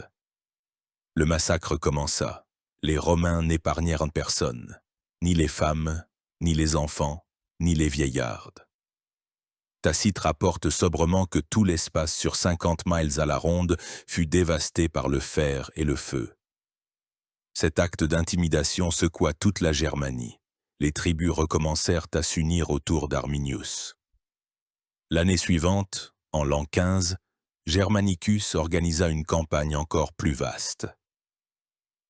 Le massacre commença. Les Romains n'épargnèrent personne, ni les femmes, ni les enfants, ni les vieillards. Tacite rapporte sobrement que tout l'espace sur 50 miles à la ronde fut dévasté par le fer et le feu. Cet acte d'intimidation secoua toute la Germanie. Les tribus recommencèrent à s'unir autour d'Arminius. L'année suivante, en l'an 15, Germanicus organisa une campagne encore plus vaste.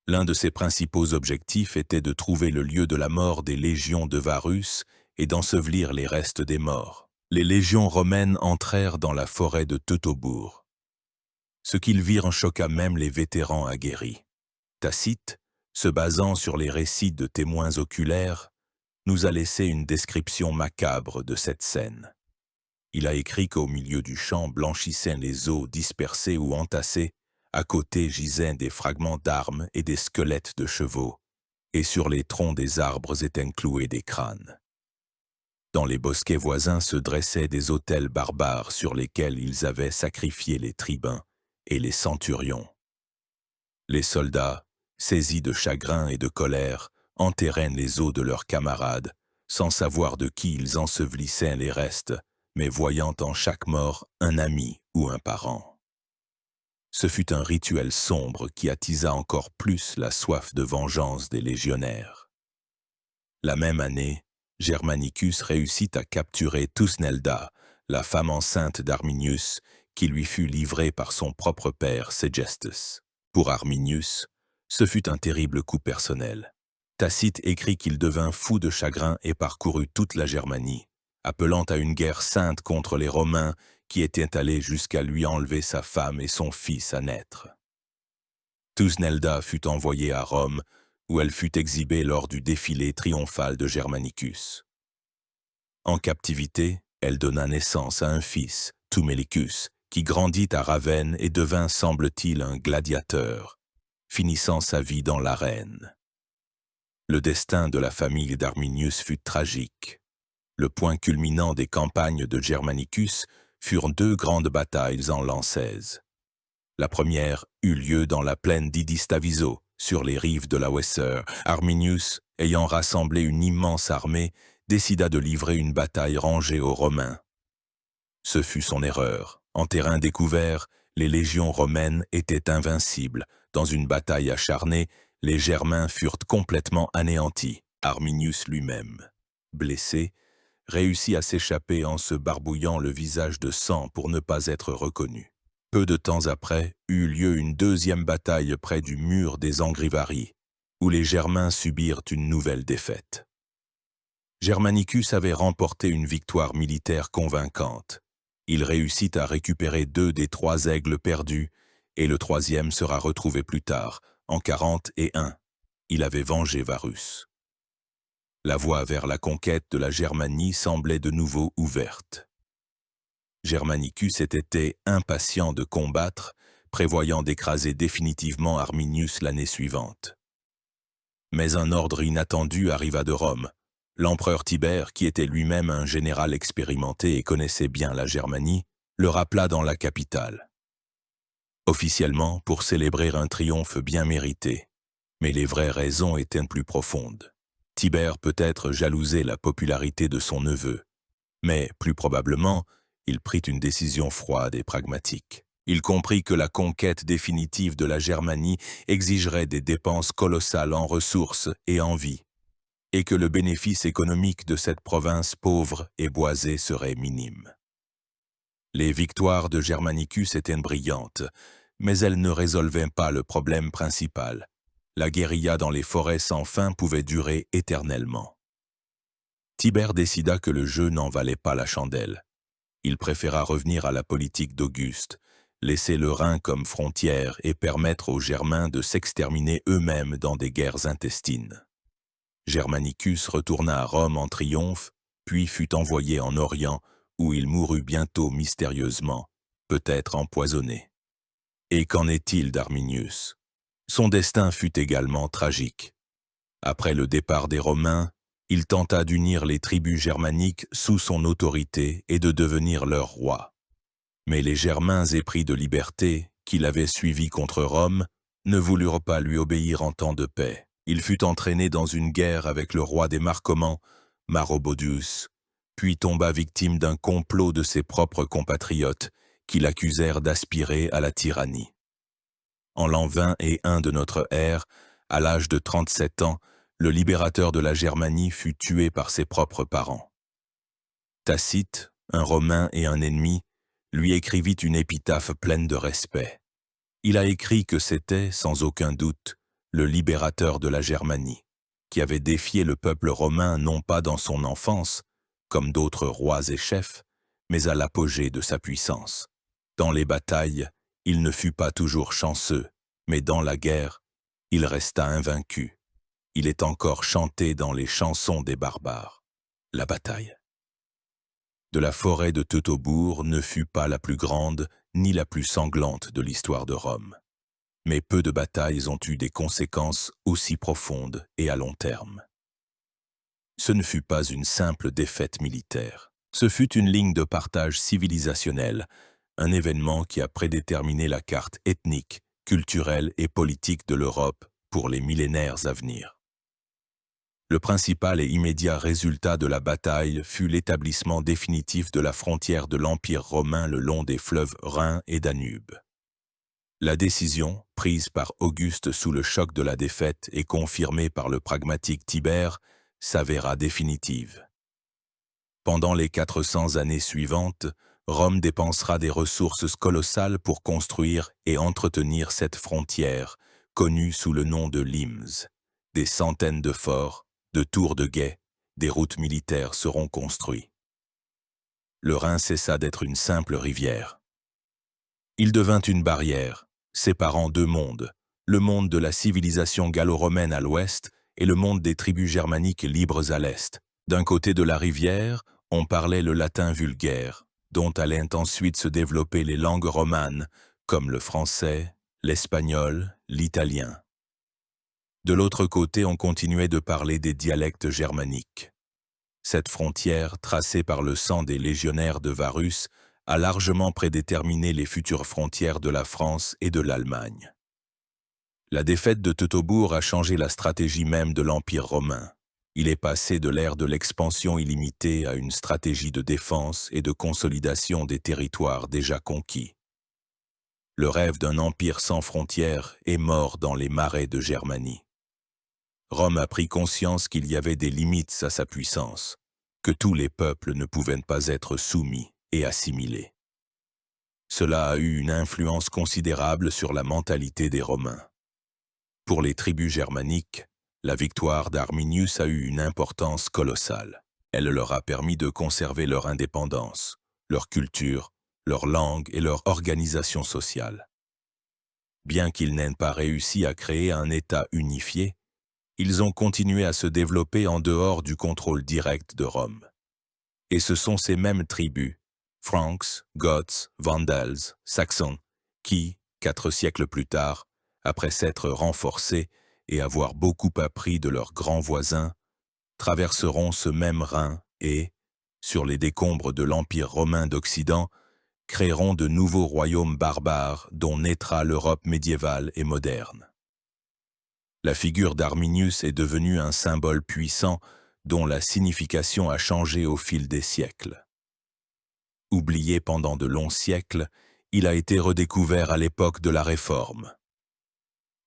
L'un de ses principaux objectifs était de trouver le lieu de la mort des légions de Varus et d'ensevelir les restes des morts. Les légions romaines entrèrent dans la forêt de Teutobourg. Ce qu'ils virent choqua même les vétérans aguerris. Tacite, se basant sur les récits de témoins oculaires, nous a laissé une description macabre de cette scène. Il a écrit qu'au milieu du champ blanchissaient les os dispersés ou entassés, à côté gisaient des fragments d'armes et des squelettes de chevaux, et sur les troncs des arbres étaient cloués des crânes. Dans les bosquets voisins se dressaient des autels barbares sur lesquels ils avaient sacrifié les tribuns et les centurions. Les soldats, saisis de chagrin et de colère, enterraient les os de leurs camarades, sans savoir de qui ils ensevelissaient les restes, mais voyant en chaque mort un ami ou un parent. Ce fut un rituel sombre qui attisa encore plus la soif de vengeance des légionnaires. La même année, Germanicus réussit à capturer Thusnelda, la femme enceinte d'Arminius, qui lui fut livrée par son propre père Ségestes. Pour Arminius, ce fut un terrible coup personnel. Tacite écrit qu'il devint fou de chagrin et parcourut toute la Germanie, appelant à une guerre sainte contre les Romains qui étaient allés jusqu'à lui enlever sa femme et son fils à naître. Thusnelda fut envoyée à Rome, où elle fut exhibée lors du défilé triomphal de Germanicus. En captivité, elle donna naissance à un fils, Thumelicus, qui grandit à Ravenne et devint, semble-t-il, un gladiateur, finissant sa vie dans l'arène. Le destin de la famille d'Arminius fut tragique. Le point culminant des campagnes de Germanicus furent deux grandes batailles en l'an 16. La première eut lieu dans la plaine d'Idistaviso, sur les rives de la Weser. Arminius, ayant rassemblé une immense armée, décida de livrer une bataille rangée aux Romains. Ce fut son erreur. En terrain découvert, les légions romaines étaient invincibles. Dans une bataille acharnée, les Germains furent complètement anéantis. Arminius lui-même, blessé, réussit à s'échapper en se barbouillant le visage de sang pour ne pas être reconnu. Peu de temps après, eut lieu une deuxième bataille près du mur des Angrivari, où les Germains subirent une nouvelle défaite. Germanicus avait remporté une victoire militaire convaincante. Il réussit à récupérer 2 des 3 aigles perdus, et le troisième sera retrouvé plus tard, en 41. Il avait vengé Varus. La voie vers la conquête de la Germanie semblait de nouveau ouverte. Germanicus était impatient de combattre, prévoyant d'écraser définitivement Arminius l'année suivante. Mais un ordre inattendu arriva de Rome. L'empereur Tibère, qui était lui-même un général expérimenté et connaissait bien la Germanie, le rappela dans la capitale. Officiellement, pour célébrer un triomphe bien mérité, mais les vraies raisons étaient plus profondes. Tibère peut-être jalousait la popularité de son neveu, mais plus probablement, il prit une décision froide et pragmatique. Il comprit que la conquête définitive de la Germanie exigerait des dépenses colossales en ressources et en vie, et que le bénéfice économique de cette province pauvre et boisée serait minime. Les victoires de Germanicus étaient brillantes, mais elles ne résolvaient pas le problème principal. La guérilla dans les forêts sans fin pouvait durer éternellement. Tibère décida que le jeu n'en valait pas la chandelle. Il préféra revenir à la politique d'Auguste, laisser le Rhin comme frontière et permettre aux Germains de s'exterminer eux-mêmes dans des guerres intestines. Germanicus retourna à Rome en triomphe, puis fut envoyé en Orient, où il mourut bientôt mystérieusement, peut-être empoisonné. Et qu'en est-il d'Arminius? Son destin fut également tragique. Après le départ des Romains, il tenta d'unir les tribus germaniques sous son autorité et de devenir leur roi. Mais les Germains épris de liberté, qui l'avaient suivi contre Rome, ne voulurent pas lui obéir en temps de paix. Il fut entraîné dans une guerre avec le roi des Marcomans, Maroboduus, puis tomba victime d'un complot de ses propres compatriotes qui l'accusèrent d'aspirer à la tyrannie. En l'an 21 de notre ère, à l'âge de 37 ans, le libérateur de la Germanie fut tué par ses propres parents. Tacite, un Romain et un ennemi, lui écrivit une épitaphe pleine de respect. Il a écrit que c'était, sans aucun doute, le libérateur de la Germanie, qui avait défié le peuple romain non pas dans son enfance, comme d'autres rois et chefs, mais à l'apogée de sa puissance. Dans les batailles, il ne fut pas toujours chanceux, mais dans la guerre, il resta invaincu. Il est encore chanté dans les chansons des barbares. La bataille de la forêt de Teutobourg ne fut pas la plus grande ni la plus sanglante de l'histoire de Rome. Mais peu de batailles ont eu des conséquences aussi profondes et à long terme. Ce ne fut pas une simple défaite militaire. Ce fut une ligne de partage civilisationnel, un événement qui a prédéterminé la carte ethnique, culturelle et politique de l'Europe pour les millénaires à venir. Le principal et immédiat résultat de la bataille fut l'établissement définitif de la frontière de l'Empire romain le long des fleuves Rhin et Danube. La décision, prise par Auguste sous le choc de la défaite et confirmée par le pragmatique Tibère, s'avéra définitive. Pendant les 400 années suivantes, Rome dépensera des ressources colossales pour construire et entretenir cette frontière, connue sous le nom de limes. Des centaines de forts, de tours de guet, des routes militaires seront construits. Le Rhin cessa d'être une simple rivière. Il devint une barrière, séparant deux mondes, le monde de la civilisation gallo-romaine à l'ouest et le monde des tribus germaniques libres à l'est. D'un côté de la rivière, on parlait le latin vulgaire, dont allaient ensuite se développer les langues romanes, comme le français, l'espagnol, l'italien. De l'autre côté, on continuait de parler des dialectes germaniques. Cette frontière, tracée par le sang des légionnaires de Varus, a largement prédéterminé les futures frontières de la France et de l'Allemagne. La défaite de Teutobourg a changé la stratégie même de l'Empire romain. Il est passé de l'ère de l'expansion illimitée à une stratégie de défense et de consolidation des territoires déjà conquis. Le rêve d'un empire sans frontières est mort dans les marais de Germanie. Rome a pris conscience qu'il y avait des limites à sa puissance, que tous les peuples ne pouvaient pas être soumis et assimilés. Cela a eu une influence considérable sur la mentalité des Romains. Pour les tribus germaniques, la victoire d'Arminius a eu une importance colossale. Elle leur a permis de conserver leur indépendance, leur culture, leur langue et leur organisation sociale. Bien qu'ils n'aient pas réussi à créer un État unifié, ils ont continué à se développer en dehors du contrôle direct de Rome. Et ce sont ces mêmes tribus, Franks, Goths, Vandals, Saxons, qui, 4 siècles plus tard, après s'être renforcés et avoir beaucoup appris de leurs grands voisins, traverseront ce même Rhin et, sur les décombres de l'Empire romain d'Occident, créeront de nouveaux royaumes barbares dont naîtra l'Europe médiévale et moderne. La figure d'Arminius est devenue un symbole puissant dont la signification a changé au fil des siècles. Oublié pendant de longs siècles, il a été redécouvert à l'époque de la Réforme.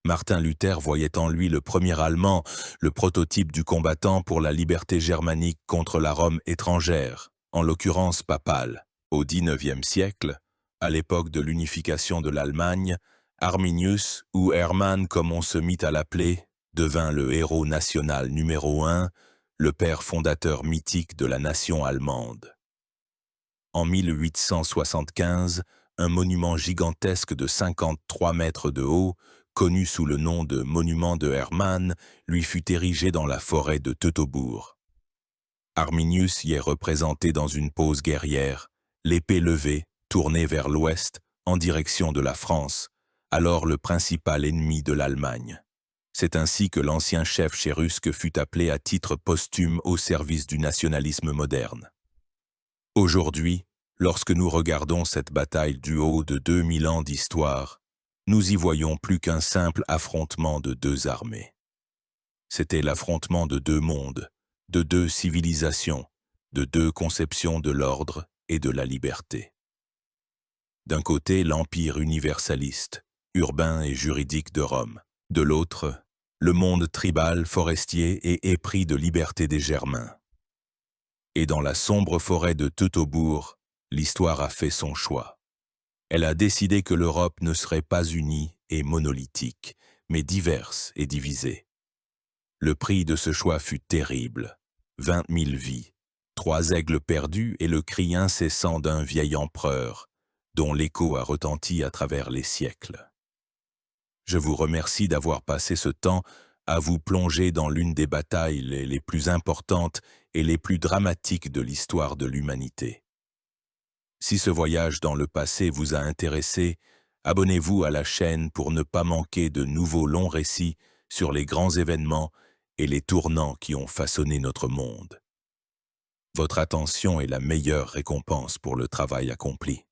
Martin Luther voyait en lui le premier Allemand, le prototype du combattant pour la liberté germanique contre la Rome étrangère, en l'occurrence papale. Au XIXe siècle, à l'époque de l'unification de l'Allemagne, Arminius, ou Hermann comme on se mit à l'appeler, devint le héros national numéro 1, le père fondateur mythique de la nation allemande. En 1875, un monument gigantesque de 53 mètres de haut, connu sous le nom de monument de Hermann, lui fut érigé dans la forêt de Teutobourg. Arminius y est représenté dans une pose guerrière, l'épée levée, tournée vers l'ouest, en direction de la France, alors le principal ennemi de l'Allemagne. C'est ainsi que l'ancien chef chérusque fut appelé à titre posthume au service du nationalisme moderne. Aujourd'hui, lorsque nous regardons cette bataille du haut de 2000 ans d'histoire, nous y voyons plus qu'un simple affrontement de deux armées. C'était l'affrontement de deux mondes, de deux civilisations, de deux conceptions de l'ordre et de la liberté. D'un côté, l'empire universaliste, urbain et juridique de Rome. De l'autre, le monde tribal, forestier et épris de liberté des Germains. Et dans la sombre forêt de Teutobourg, l'histoire a fait son choix. Elle a décidé que l'Europe ne serait pas unie et monolithique, mais diverse et divisée. Le prix de ce choix fut terrible. 20 000 vies, 3 aigles perdus et le cri incessant d'un vieil empereur, dont l'écho a retenti à travers les siècles. Je vous remercie d'avoir passé ce temps à vous plonger dans l'une des batailles les plus importantes et les plus dramatiques de l'histoire de l'humanité. Si ce voyage dans le passé vous a intéressé, abonnez-vous à la chaîne pour ne pas manquer de nouveaux longs récits sur les grands événements et les tournants qui ont façonné notre monde. Votre attention est la meilleure récompense pour le travail accompli.